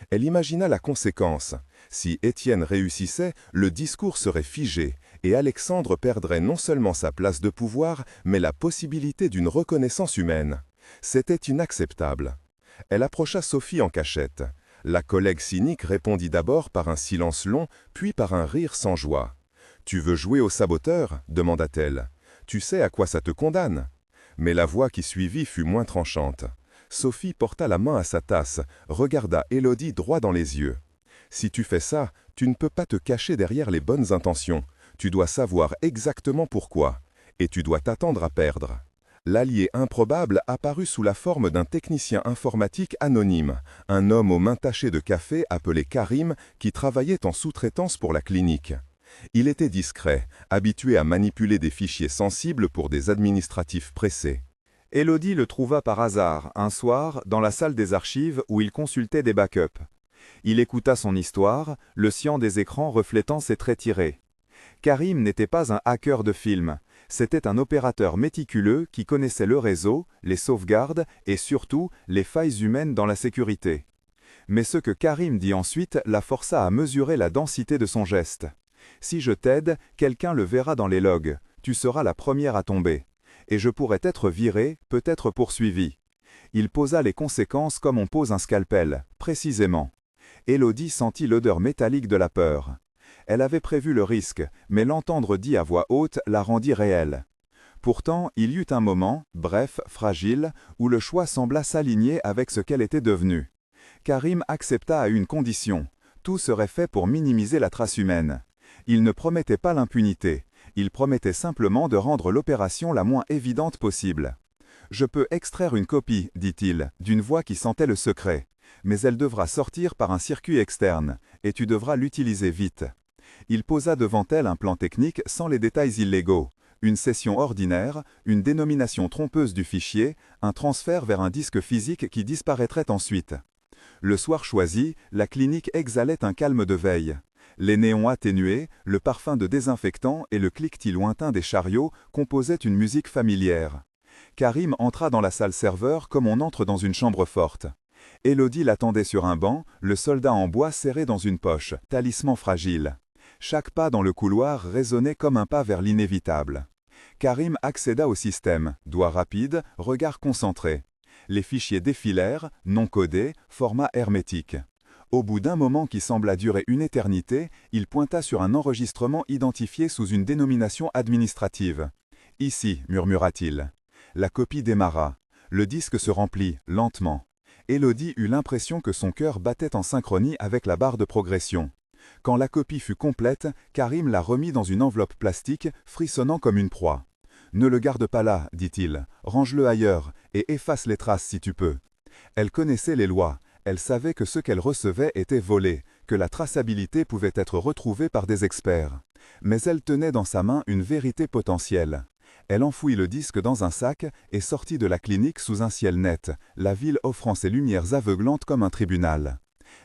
Elle imagina la conséquence. Si Étienne réussissait, le discours serait figé, et Alexandre perdrait non seulement sa place de pouvoir, mais la possibilité d'une reconnaissance humaine. C'était inacceptable. Elle approcha Sophie en cachette. La collègue cynique répondit d'abord par un silence long, puis par un rire sans joie. « Tu veux jouer au saboteur ?» demanda-t-elle. « Tu sais à quoi ça te condamne ?» Mais la voix qui suivit fut moins tranchante. Sophie porta la main à sa tasse, regarda Élodie droit dans les yeux. « Si tu fais ça, tu ne peux pas te cacher derrière les bonnes intentions. Tu dois savoir exactement pourquoi. Et tu dois t'attendre à perdre. » L'allié improbable apparut sous la forme d'un technicien informatique anonyme, un homme aux mains tachées de café appelé Karim qui travaillait en sous-traitance pour la clinique. Il était discret, habitué à manipuler des fichiers sensibles pour des administratifs pressés. Élodie le trouva par hasard, un soir, dans la salle des archives où il consultait des backups. Il écouta son histoire, le cyan des écrans reflétant ses traits tirés. Karim n'était pas un hacker de film. C'était un opérateur méticuleux qui connaissait le réseau, les sauvegardes et surtout les failles humaines dans la sécurité. Mais ce que Karim dit ensuite la força à mesurer la densité de son geste. « Si je t'aide, quelqu'un le verra dans les logs. Tu seras la première à tomber. Et je pourrais être viré, peut-être poursuivi. » Il posa les conséquences comme on pose un scalpel, précisément. Élodie sentit l'odeur métallique de la peur. Elle avait prévu le risque, mais l'entendre dit à voix haute la rendit réelle. Pourtant, il y eut un moment, bref, fragile, où le choix sembla s'aligner avec ce qu'elle était devenue. Karim accepta à une condition. Tout serait fait pour minimiser la trace humaine. Il ne promettait pas l'impunité. Il promettait simplement de rendre l'opération la moins évidente possible. « Je peux extraire une copie, dit-il, d'une voix qui sentait le secret. Mais elle devra sortir par un circuit externe, et tu devras l'utiliser vite. » Il posa devant elle un plan technique sans les détails illégaux. Une session ordinaire, une dénomination trompeuse du fichier, un transfert vers un disque physique qui disparaîtrait ensuite. Le soir choisi, la clinique exhalait un calme de veille. Les néons atténués, le parfum de désinfectant et le cliquetis lointain des chariots composaient une musique familière. Karim entra dans la salle serveur comme on entre dans une chambre forte. Élodie l'attendait sur un banc, le soldat en bois serré dans une poche, talisman fragile. Chaque pas dans le couloir résonnait comme un pas vers l'inévitable. Karim accéda au système, doigts rapides, regard concentré. Les fichiers défilèrent, non codés, format hermétique. Au bout d'un moment qui sembla durer une éternité, il pointa sur un enregistrement identifié sous une dénomination administrative. « Ici », murmura-t-il. La copie démarra. Le disque se remplit, lentement. Élodie eut l'impression que son cœur battait en synchronie avec la barre de progression. Quand la copie fut complète, Karim la remit dans une enveloppe plastique, frissonnant comme une proie. « Ne le garde pas là, dit-il. Range-le ailleurs, et efface les traces si tu peux. » Elle connaissait les lois. Elle savait que ce qu'elle recevait était volé, que la traçabilité pouvait être retrouvée par des experts. Mais elle tenait dans sa main une vérité potentielle. Elle enfouit le disque dans un sac et sortit de la clinique sous un ciel net, la ville offrant ses lumières aveuglantes comme un tribunal.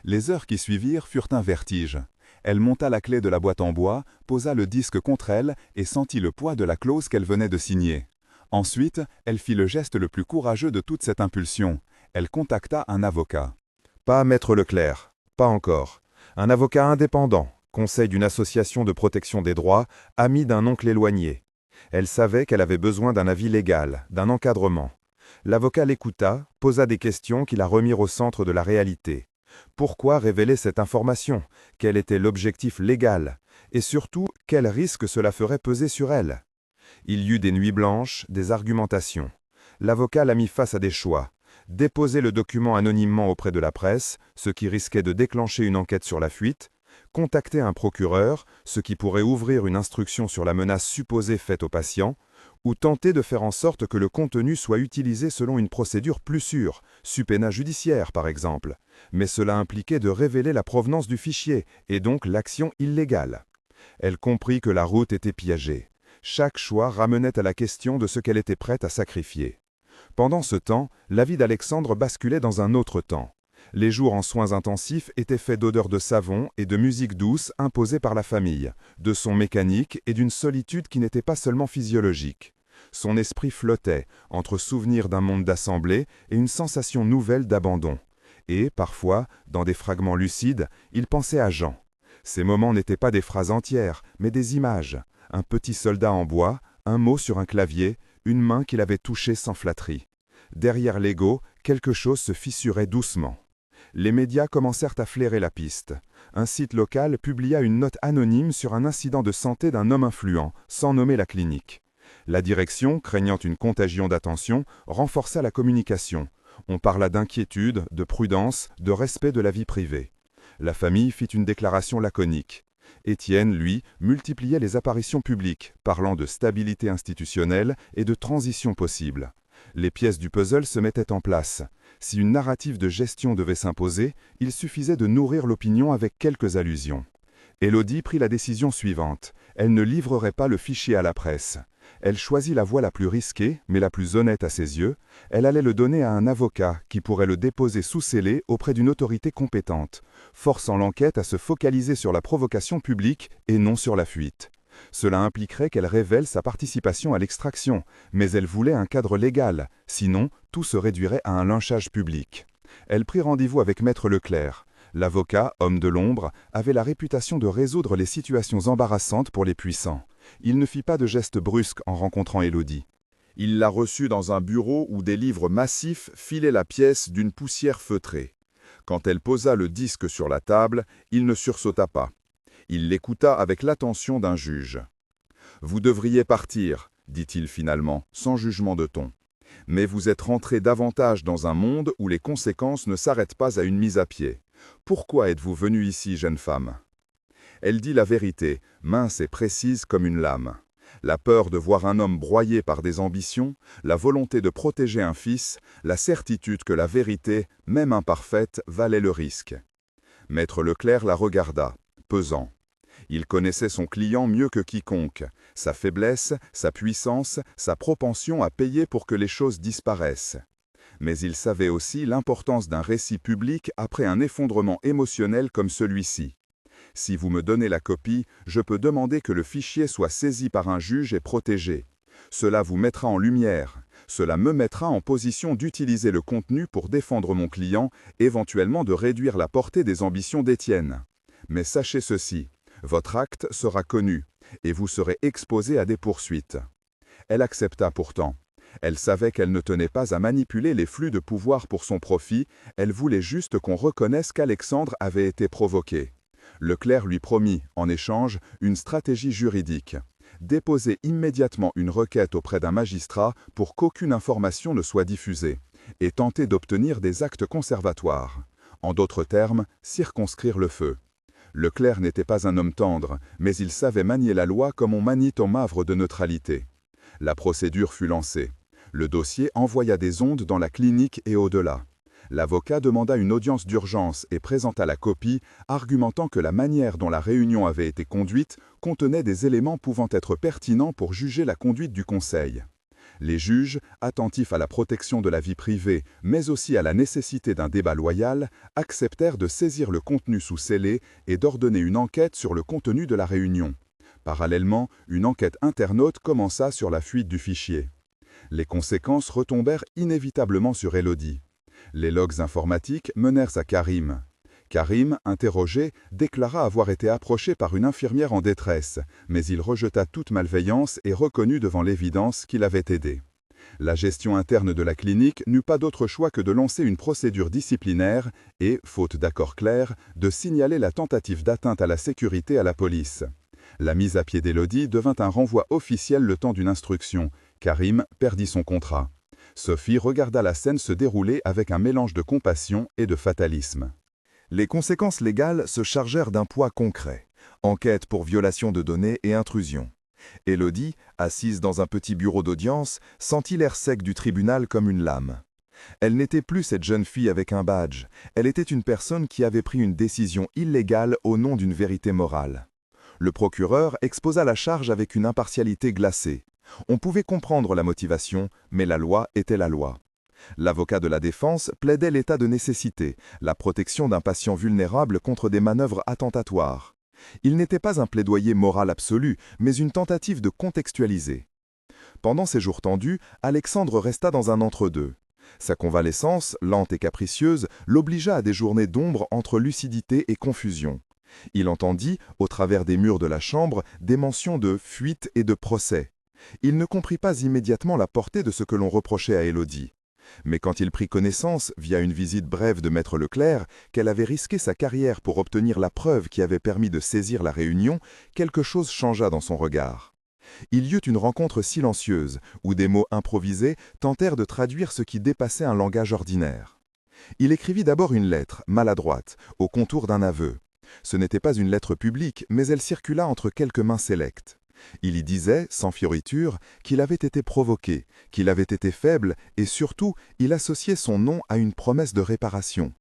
Les heures qui suivirent furent un vertige. Elle monta la clé de la boîte en bois, posa le disque contre elle et sentit le poids de la clause qu'elle venait de signer. Ensuite, elle fit le geste le plus courageux de toute cette impulsion. Elle contacta un avocat. Pas Maître Leclerc, pas encore. Un avocat indépendant, conseil d'une association de protection des droits, ami d'un oncle éloigné. Elle savait qu'elle avait besoin d'un avis légal, d'un encadrement. L'avocat l'écouta, posa des questions qui la remirent au centre de la réalité. Pourquoi révéler cette information? Quel était l'objectif légal? Et surtout, quel risque cela ferait peser sur elle? Il y eut des nuits blanches, des argumentations. L'avocat la mit face à des choix. Déposer le document anonymement auprès de la presse, ce qui risquait de déclencher une enquête sur la fuite, contacter un procureur, ce qui pourrait ouvrir une instruction sur la menace supposée faite au patient, ou tenter de faire en sorte que le contenu soit utilisé selon une procédure plus sûre, subpénat judiciaire par exemple. Mais cela impliquait de révéler la provenance du fichier, et donc l'action illégale. Elle comprit que la route était piégée. Chaque choix ramenait à la question de ce qu'elle était prête à sacrifier. Pendant ce temps, la vie d'Alexandre basculait dans un autre temps. Les jours en soins intensifs étaient faits d'odeurs de savon et de musique douce imposée par la famille, de sons mécaniques et d'une solitude qui n'était pas seulement physiologique. Son esprit flottait entre souvenirs d'un monde d'assemblée et une sensation nouvelle d'abandon. Et, parfois, dans des fragments lucides, il pensait à Jean. Ces moments n'étaient pas des phrases entières, mais des images. Un petit soldat en bois, un mot sur un clavier, une main qu'il avait touchée sans flatterie. Derrière l'ego, quelque chose se fissurait doucement. Les médias commencèrent à flairer la piste. Un site local publia une note anonyme sur un incident de santé d'un homme influent, sans nommer la clinique. La direction, craignant une contagion d'attention, renforça la communication. On parla d'inquiétude, de prudence, de respect de la vie privée. La famille fit une déclaration laconique. Étienne, lui, multipliait les apparitions publiques, parlant de stabilité institutionnelle et de transition possible. Les pièces du puzzle se mettaient en place. Si une narrative de gestion devait s'imposer, il suffisait de nourrir l'opinion avec quelques allusions. Élodie prit la décision suivante. Elle ne livrerait pas le fichier à la presse. Elle choisit la voie la plus risquée, mais la plus honnête à ses yeux. Elle allait le donner à un avocat qui pourrait le déposer sous scellé auprès d'une autorité compétente, forçant l'enquête à se focaliser sur la provocation publique et non sur la fuite. Cela impliquerait qu'elle révèle sa participation à l'extraction, mais elle voulait un cadre légal, sinon tout se réduirait à un lynchage public. Elle prit rendez-vous avec Maître Leclerc. L'avocat, homme de l'ombre, avait la réputation de résoudre les situations embarrassantes pour les puissants. Il ne fit pas de geste brusque en rencontrant Élodie. Il la reçut dans un bureau où des livres massifs filaient la pièce d'une poussière feutrée. Quand elle posa le disque sur la table, il ne sursauta pas. Il l'écouta avec l'attention d'un juge. « Vous devriez partir, dit-il finalement, sans jugement de ton. Mais vous êtes rentré davantage dans un monde où les conséquences ne s'arrêtent pas à une mise à pied. Pourquoi êtes-vous venue ici, jeune femme ?» Elle dit la vérité, mince et précise comme une lame. La peur de voir un homme broyé par des ambitions, la volonté de protéger un fils, la certitude que la vérité, même imparfaite, valait le risque. Maître Leclerc la regarda, pesant. Il connaissait son client mieux que quiconque, sa faiblesse, sa puissance, sa propension à payer pour que les choses disparaissent. Mais il savait aussi l'importance d'un récit public après un effondrement émotionnel comme celui-ci. Si vous me donnez la copie, je peux demander que le fichier soit saisi par un juge et protégé. Cela vous mettra en lumière. Cela me mettra en position d'utiliser le contenu pour défendre mon client, éventuellement de réduire la portée des ambitions d'Étienne. Mais sachez ceci, votre acte sera connu, et vous serez exposé à des poursuites. Elle accepta pourtant. Elle savait qu'elle ne tenait pas à manipuler les flux de pouvoir pour son profit, elle voulait juste qu'on reconnaisse qu'Alexandre avait été provoqué. Leclerc lui promit, en échange, une stratégie juridique. Déposer immédiatement une requête auprès d'un magistrat pour qu'aucune information ne soit diffusée, et tenter d'obtenir des actes conservatoires. En d'autres termes, circonscrire le feu. Leclerc n'était pas un homme tendre, mais il savait manier la loi comme on manie ton mavre de neutralité. La procédure fut lancée. Le dossier envoya des ondes dans la clinique et au-delà. L'avocat demanda une audience d'urgence et présenta la copie, argumentant que la manière dont la réunion avait été conduite contenait des éléments pouvant être pertinents pour juger la conduite du conseil. Les juges, attentifs à la protection de la vie privée, mais aussi à la nécessité d'un débat loyal, acceptèrent de saisir le contenu sous scellé et d'ordonner une enquête sur le contenu de la réunion. Parallèlement, une enquête internaute commença sur la fuite du fichier. Les conséquences retombèrent inévitablement sur Élodie. Les logs informatiques menèrent à Karim. Karim, interrogé, déclara avoir été approché par une infirmière en détresse, mais il rejeta toute malveillance et reconnut devant l'évidence qu'il avait aidé. La gestion interne de la clinique n'eut pas d'autre choix que de lancer une procédure disciplinaire et, faute d'accord clair, de signaler la tentative d'atteinte à la sécurité à la police. La mise à pied d'Élodie devint un renvoi officiel le temps d'une instruction. Karim perdit son contrat. Sophie regarda la scène se dérouler avec un mélange de compassion et de fatalisme. Les conséquences légales se chargèrent d'un poids concret. Enquête pour violation de données et intrusion. Élodie, assise dans un petit bureau d'audience, sentit l'air sec du tribunal comme une lame. Elle n'était plus cette jeune fille avec un badge. Elle était une personne qui avait pris une décision illégale au nom d'une vérité morale. Le procureur exposa la charge avec une impartialité glacée. On pouvait comprendre la motivation, mais la loi était la loi. L'avocat de la défense plaidait l'état de nécessité, la protection d'un patient vulnérable contre des manœuvres attentatoires. Il n'était pas un plaidoyer moral absolu, mais une tentative de contextualiser. Pendant ces jours tendus, Alexandre resta dans un entre-deux. Sa convalescence, lente et capricieuse, l'obligea à des journées d'ombre entre lucidité et confusion. Il entendit, au travers des murs de la chambre, des mentions de fuite et de procès. Il ne comprit pas immédiatement la portée de ce que l'on reprochait à Élodie. Mais quand il prit connaissance, via une visite brève de Maître Leclerc, qu'elle avait risqué sa carrière pour obtenir la preuve qui avait permis de saisir la réunion, quelque chose changea dans son regard. Il y eut une rencontre silencieuse, où des mots improvisés tentèrent de traduire ce qui dépassait un langage ordinaire. Il écrivit d'abord une lettre, maladroite, au contour d'un aveu. Ce n'était pas une lettre publique, mais elle circula entre quelques mains sélectes. Il y disait, sans fioriture, qu'il avait été provoqué, qu'il avait été faible, et surtout, il associait son nom à une promesse de réparation.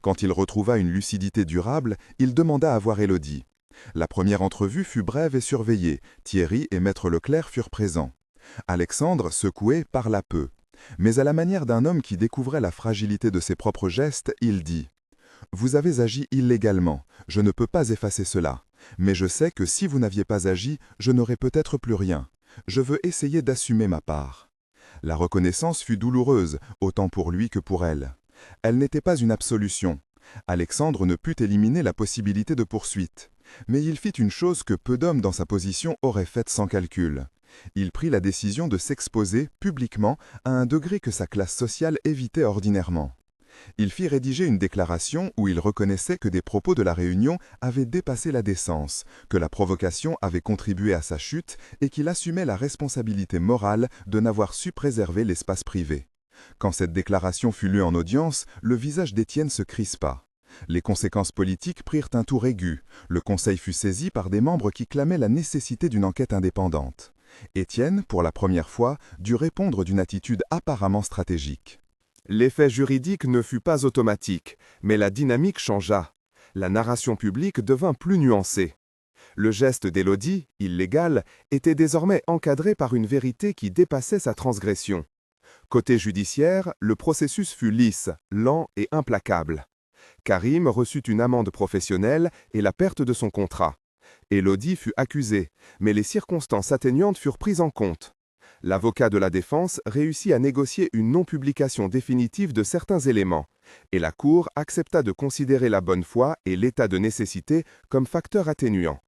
Quand il retrouva une lucidité durable, il demanda à voir Élodie. La première entrevue fut brève et surveillée. Thierry et Maître Leclerc furent présents. Alexandre, secoué, parla peu. Mais à la manière d'un homme qui découvrait la fragilité de ses propres gestes, il dit « Vous avez agi illégalement, je ne peux pas effacer cela. Mais je sais que si vous n'aviez pas agi, je n'aurais peut-être plus rien. Je veux essayer d'assumer ma part. » La reconnaissance fut douloureuse, autant pour lui que pour elle. Elle n'était pas une absolution. Alexandre ne put éliminer la possibilité de poursuite. Mais il fit une chose que peu d'hommes dans sa position auraient faite sans calcul. Il prit la décision de s'exposer publiquement à un degré que sa classe sociale évitait ordinairement. Il fit rédiger une déclaration où il reconnaissait que des propos de la réunion avaient dépassé la décence, que la provocation avait contribué à sa chute et qu'il assumait la responsabilité morale de n'avoir su préserver l'espace privé. Quand cette déclaration fut lue en audience, le visage d'Étienne se crispa. Les conséquences politiques prirent un tour aigu. Le Conseil fut saisi par des membres qui clamaient la nécessité d'une enquête indépendante. Étienne, pour la première fois, dut répondre d'une attitude apparemment stratégique. L'effet juridique ne fut pas automatique, mais la dynamique changea. La narration publique devint plus nuancée. Le geste d'Élodie, illégal, était désormais encadré par une vérité qui dépassait sa transgression. Côté judiciaire, le processus fut lisse, lent et implacable. Karim reçut une amende professionnelle et la perte de son contrat. Élodie fut accusée, mais les circonstances atténuantes furent prises en compte. L'avocat de la défense réussit à négocier une non-publication définitive de certains éléments, et la Cour accepta de considérer la bonne foi et l'état de nécessité comme facteurs atténuants.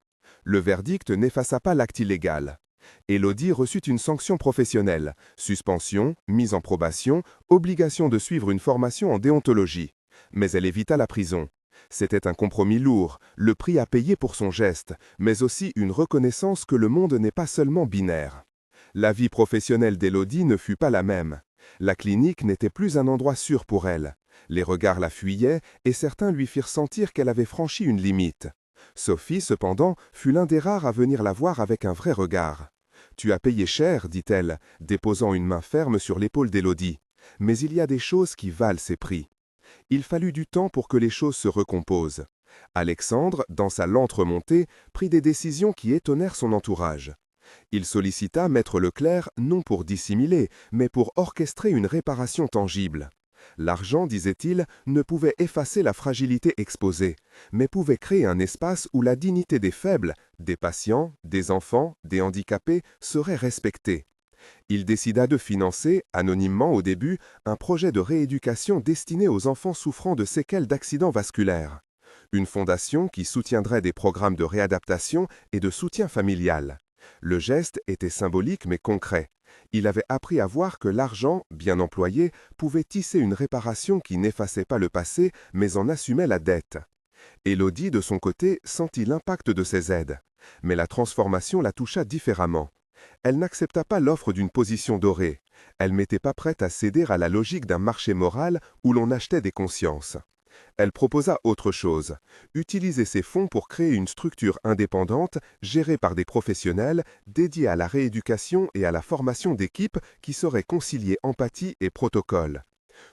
Le verdict n'effaça pas l'acte illégal. Élodie reçut une sanction professionnelle, suspension, mise en probation, obligation de suivre une formation en déontologie. Mais elle évita la prison. C'était un compromis lourd, le prix à payer pour son geste, mais aussi une reconnaissance que le monde n'est pas seulement binaire. La vie professionnelle d'Élodie ne fut pas la même. La clinique n'était plus un endroit sûr pour elle. Les regards la fuyaient et certains lui firent sentir qu'elle avait franchi une limite. Sophie, cependant, fut l'un des rares à venir la voir avec un vrai regard. « Tu as payé cher, dit-elle, déposant une main ferme sur l'épaule d'Élodie. Mais il y a des choses qui valent ces prix. » Il fallut du temps pour que les choses se recomposent. Alexandre, dans sa lente remontée, prit des décisions qui étonnèrent son entourage. Il sollicita Maître Leclerc non pour dissimuler, mais pour orchestrer une réparation tangible. L'argent, disait-il, ne pouvait effacer la fragilité exposée, mais pouvait créer un espace où la dignité des faibles, des patients, des enfants, des handicapés, serait respectée. Il décida de financer, anonymement au début, un projet de rééducation destiné aux enfants souffrant de séquelles d'accidents vasculaires. Une fondation qui soutiendrait des programmes de réadaptation et de soutien familial. Le geste était symbolique mais concret. Il avait appris à voir que l'argent, bien employé, pouvait tisser une réparation qui n'effaçait pas le passé mais en assumait la dette. Élodie, de son côté, sentit l'impact de ces aides. Mais la transformation la toucha différemment. Elle n'accepta pas l'offre d'une position dorée. Elle n'était pas prête à céder à la logique d'un marché moral où l'on achetait des consciences. Elle proposa autre chose, utiliser ces fonds pour créer une structure indépendante, gérée par des professionnels, dédiée à la rééducation et à la formation d'équipes qui sauraient concilier empathie et protocole.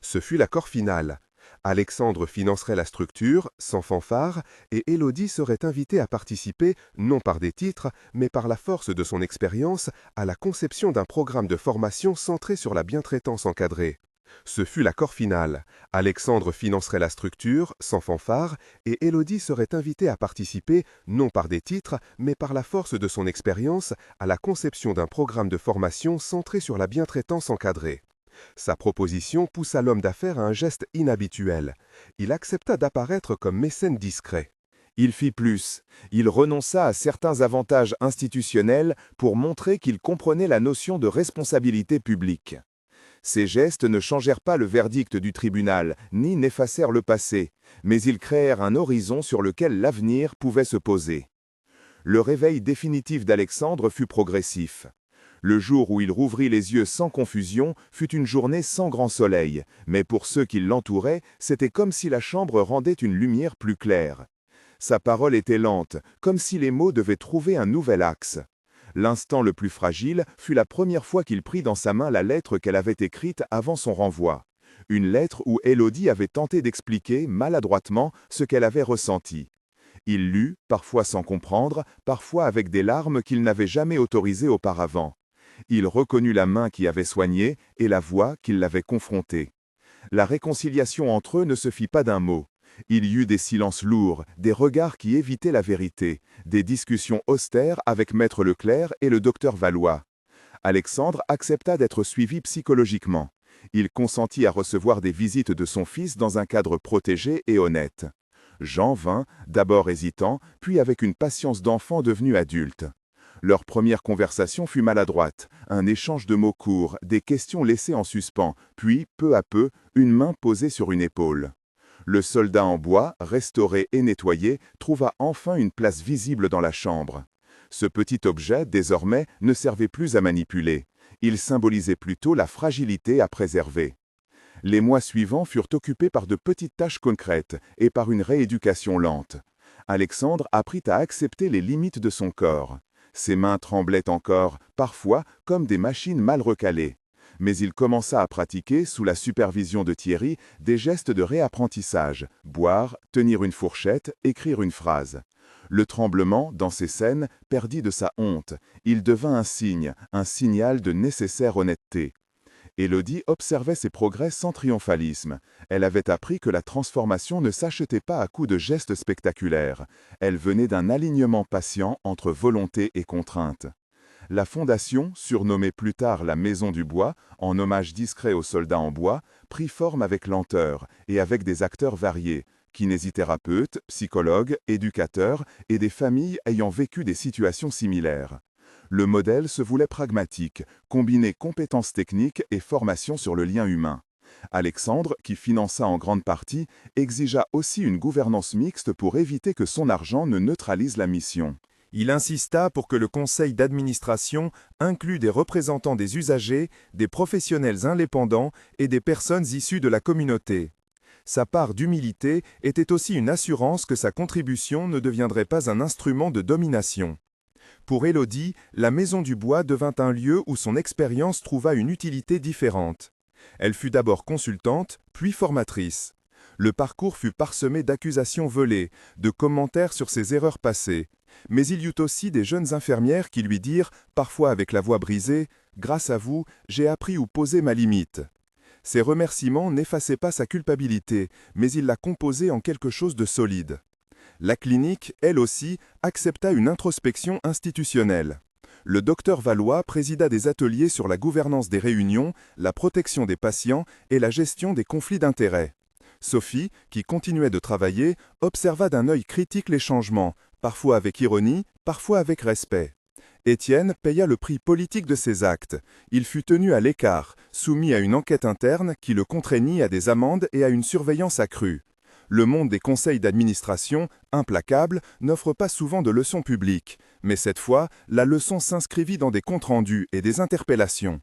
Ce fut l'accord final. Alexandre financerait la structure, sans fanfare, et Élodie serait invitée à participer, non par des titres, mais par la force de son expérience, à la conception d'un programme de formation centré sur la bientraitance encadrée. Ce fut l'accord final. Alexandre financerait la structure, sans fanfare, et Élodie serait invitée à participer, non par des titres, mais par la force de son expérience, à la conception d'un programme de formation centré sur la bientraitance encadrée. Sa proposition poussa l'homme d'affaires à un geste inhabituel. Il accepta d'apparaître comme mécène discret. Il fit plus. Il renonça à certains avantages institutionnels pour montrer qu'il comprenait la notion de responsabilité publique. Ces gestes ne changèrent pas le verdict du tribunal, ni n'effacèrent le passé, mais ils créèrent un horizon sur lequel l'avenir pouvait se poser. Le réveil définitif d'Alexandre fut progressif. Le jour où il rouvrit les yeux sans confusion fut une journée sans grand soleil, mais pour ceux qui l'entouraient, c'était comme si la chambre rendait une lumière plus claire. Sa parole était lente, comme si les mots devaient trouver un nouvel axe. L'instant le plus fragile fut la première fois qu'il prit dans sa main la lettre qu'elle avait écrite avant son renvoi. Une lettre où Élodie avait tenté d'expliquer, maladroitement, ce qu'elle avait ressenti. Il lut, parfois sans comprendre, parfois avec des larmes qu'il n'avait jamais autorisées auparavant. Il reconnut la main qui avait soigné et la voix qui l'avait confronté. La réconciliation entre eux ne se fit pas d'un mot. Il y eut des silences lourds, des regards qui évitaient la vérité, des discussions austères avec Maître Leclerc et le docteur Valois. Alexandre accepta d'être suivi psychologiquement. Il consentit à recevoir des visites de son fils dans un cadre protégé et honnête. Jean vint, d'abord hésitant, puis avec une patience d'enfant devenu adulte. Leur première conversation fut maladroite, un échange de mots courts, des questions laissées en suspens, puis, peu à peu, une main posée sur une épaule. Le soldat en bois, restauré et nettoyé, trouva enfin une place visible dans la chambre. Ce petit objet, désormais, ne servait plus à manipuler. Il symbolisait plutôt la fragilité à préserver. Les mois suivants furent occupés par de petites tâches concrètes et par une rééducation lente. Alexandre apprit à accepter les limites de son corps. Ses mains tremblaient encore, parfois comme des machines mal recalées. Mais il commença à pratiquer, sous la supervision de Thierry, des gestes de réapprentissage, boire, tenir une fourchette, écrire une phrase. Le tremblement, dans ces scènes, perdit de sa honte. Il devint un signe, un signal de nécessaire honnêteté. Élodie observait ses progrès sans triomphalisme. Elle avait appris que la transformation ne s'achetait pas à coups de gestes spectaculaires. Elle venait d'un alignement patient entre volonté et contrainte. La fondation, surnommée plus tard la Maison du Bois, en hommage discret aux soldats en bois, prit forme avec lenteur et avec des acteurs variés, kinésithérapeutes, psychologues, éducateurs et des familles ayant vécu des situations similaires. Le modèle se voulait pragmatique, combiner compétences techniques et formation sur le lien humain. Alexandre, qui finança en grande partie, exigea aussi une gouvernance mixte pour éviter que son argent ne neutralise la mission. Il insista pour que le conseil d'administration inclue des représentants des usagers, des professionnels indépendants et des personnes issues de la communauté. Sa part d'humilité était aussi une assurance que sa contribution ne deviendrait pas un instrument de domination. Pour Élodie, la Maison du Bois devint un lieu où son expérience trouva une utilité différente. Elle fut d'abord consultante, puis formatrice. Le parcours fut parsemé d'accusations volées, de commentaires sur ses erreurs passées. Mais il y eut aussi des jeunes infirmières qui lui dirent, parfois avec la voix brisée, « Grâce à vous, j'ai appris où poser ma limite ». Ces remerciements n'effaçaient pas sa culpabilité, mais ils la composaient en quelque chose de solide. La clinique, elle aussi, accepta une introspection institutionnelle. Le docteur Valois présida des ateliers sur la gouvernance des réunions, la protection des patients et la gestion des conflits d'intérêts. Sophie, qui continuait de travailler, observa d'un œil critique les changements, parfois avec ironie, parfois avec respect. Étienne paya le prix politique de ses actes. Il fut tenu à l'écart, soumis à une enquête interne qui le contraignit à des amendes et à une surveillance accrue. Le monde des conseils d'administration, implacable, n'offre pas souvent de leçons publiques, mais cette fois, la leçon s'inscrivit dans des comptes rendus et des interpellations.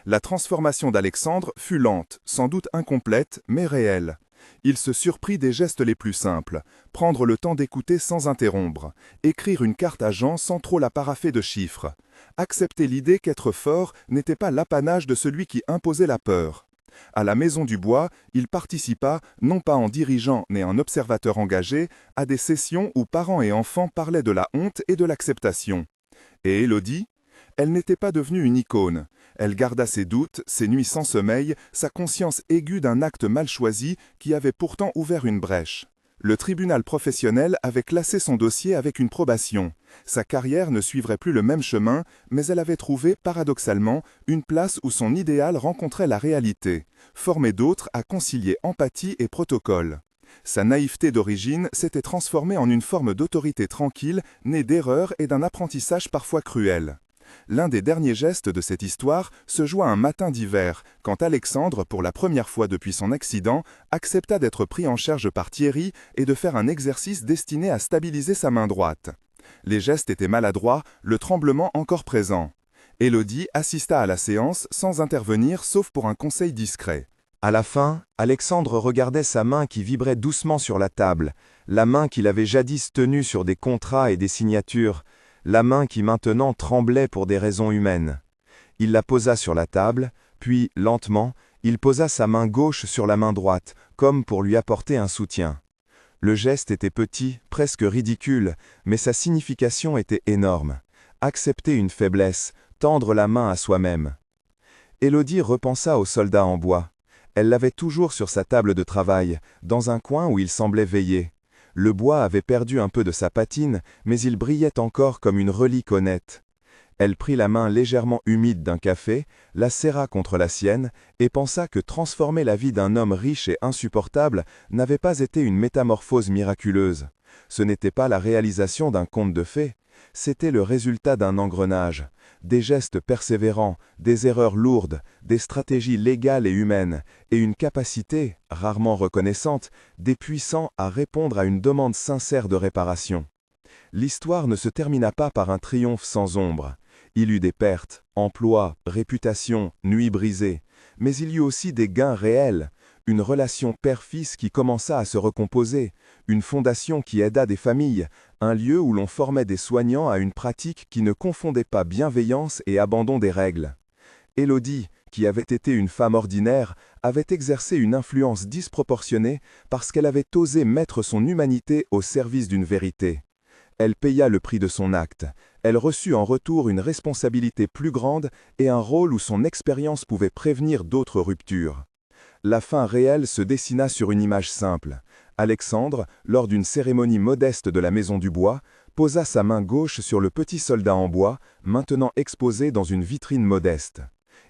La transformation d'Alexandre fut lente, sans doute incomplète, mais réelle. Il se surprit des gestes les plus simples, prendre le temps d'écouter sans interrompre, écrire une carte à Jean sans trop la paraffer de chiffres, accepter l'idée qu'être fort n'était pas l'apanage de celui qui imposait la peur. À la Maison du Bois, il participa, non pas en dirigeant mais en observateur engagé, à des sessions où parents et enfants parlaient de la honte et de l'acceptation. Et Élodie? Elle n'était pas devenue une icône. Elle garda ses doutes, ses nuits sans sommeil, sa conscience aiguë d'un acte mal choisi qui avait pourtant ouvert une brèche. Le tribunal professionnel avait classé son dossier avec une probation. Sa carrière ne suivrait plus le même chemin, mais elle avait trouvé, paradoxalement, une place où son idéal rencontrait la réalité, former d'autres à concilier empathie et protocole. Sa naïveté d'origine s'était transformée en une forme d'autorité tranquille, née d'erreurs et d'un apprentissage parfois cruel. L'un des derniers gestes de cette histoire se joua un matin d'hiver, quand Alexandre, pour la première fois depuis son accident, accepta d'être pris en charge par Thierry et de faire un exercice destiné à stabiliser sa main droite. Les gestes étaient maladroits, le tremblement encore présent. Élodie assista à la séance sans intervenir sauf pour un conseil discret. À la fin, Alexandre regardait sa main qui vibrait doucement sur la table, la main qu'il avait jadis tenue sur des contrats et des signatures, la main qui maintenant tremblait pour des raisons humaines. Il la posa sur la table, puis, lentement, il posa sa main gauche sur la main droite, comme pour lui apporter un soutien. Le geste était petit, presque ridicule, mais sa signification était énorme. Accepter une faiblesse, tendre la main à soi-même. Élodie repensa au soldat en bois. Elle l'avait toujours sur sa table de travail, dans un coin où il semblait veiller. Le bois avait perdu un peu de sa patine, mais il brillait encore comme une relique honnête. Elle prit la main légèrement humide d'un café, la serra contre la sienne, et pensa que transformer la vie d'un homme riche et insupportable n'avait pas été une métamorphose miraculeuse. Ce n'était pas la réalisation d'un conte de fées, c'était le résultat d'un engrenage, des gestes persévérants, des erreurs lourdes, des stratégies légales et humaines, et une capacité, rarement reconnaissante, des puissants à répondre à une demande sincère de réparation. L'histoire ne se termina pas par un triomphe sans ombre. Il eut des pertes, emplois, réputation, nuits brisées, mais il y eut aussi des gains réels, une relation père-fils qui commença à se recomposer, une fondation qui aida des familles, un lieu où l'on formait des soignants à une pratique qui ne confondait pas bienveillance et abandon des règles. Élodie, qui avait été une femme ordinaire, avait exercé une influence disproportionnée parce qu'elle avait osé mettre son humanité au service d'une vérité. Elle paya le prix de son acte. Elle reçut en retour une responsabilité plus grande et un rôle où son expérience pouvait prévenir d'autres ruptures. La fin réelle se dessina sur une image simple. Alexandre, lors d'une cérémonie modeste de la Maison du Bois, posa sa main gauche sur le petit soldat en bois, maintenant exposé dans une vitrine modeste.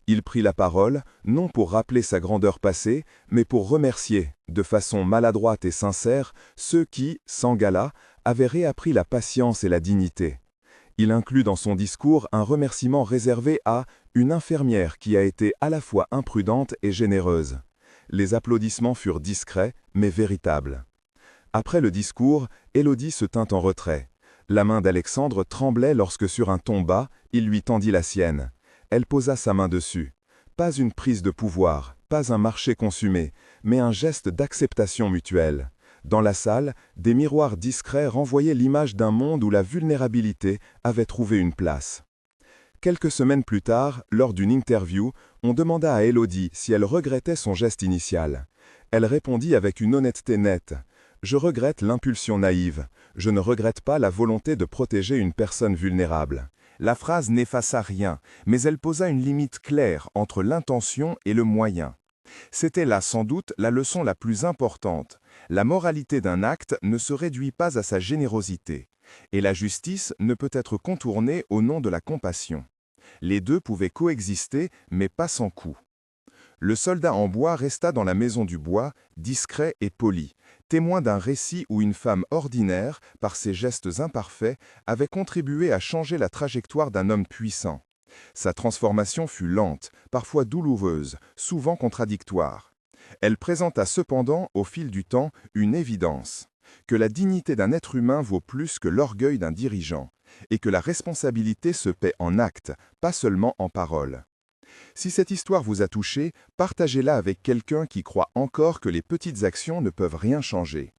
Il prit la parole, non pour rappeler sa grandeur passée, mais pour remercier, de façon maladroite et sincère, ceux qui, sans gala, avaient réappris la patience et la dignité. Il inclut dans son discours un remerciement réservé à une infirmière qui a été à la fois imprudente et généreuse. Les applaudissements furent discrets, mais véritables. Après le discours, Élodie se tint en retrait. La main d'Alexandre tremblait lorsque sur un ton bas, il lui tendit la sienne. Elle posa sa main dessus. Pas une prise de pouvoir, pas un marché consumé, mais un geste d'acceptation mutuelle. Dans la salle, des miroirs discrets renvoyaient l'image d'un monde où la vulnérabilité avait trouvé une place. Quelques semaines plus tard, lors d'une interview, on demanda à Élodie si elle regrettait son geste initial. Elle répondit avec une honnêteté nette. « Je regrette l'impulsion naïve. Je ne regrette pas la volonté de protéger une personne vulnérable. » La phrase n'effaça rien, mais elle posa une limite claire entre l'intention et le moyen. C'était là sans doute la leçon la plus importante. La moralité d'un acte ne se réduit pas à sa générosité, et la justice ne peut être contournée au nom de la compassion. Les deux pouvaient coexister, mais pas sans coup. Le soldat en bois resta dans la Maison du Bois, discret et poli, témoin d'un récit où une femme ordinaire, par ses gestes imparfaits, avait contribué à changer la trajectoire d'un homme puissant. Sa transformation fut lente, parfois douloureuse, souvent contradictoire. Elle présenta cependant, au fil du temps, une évidence, que la dignité d'un être humain vaut plus que l'orgueil d'un dirigeant, et que la responsabilité se paie en actes, pas seulement en paroles. Si cette histoire vous a touché, partagez-la avec quelqu'un qui croit encore que les petites actions ne peuvent rien changer.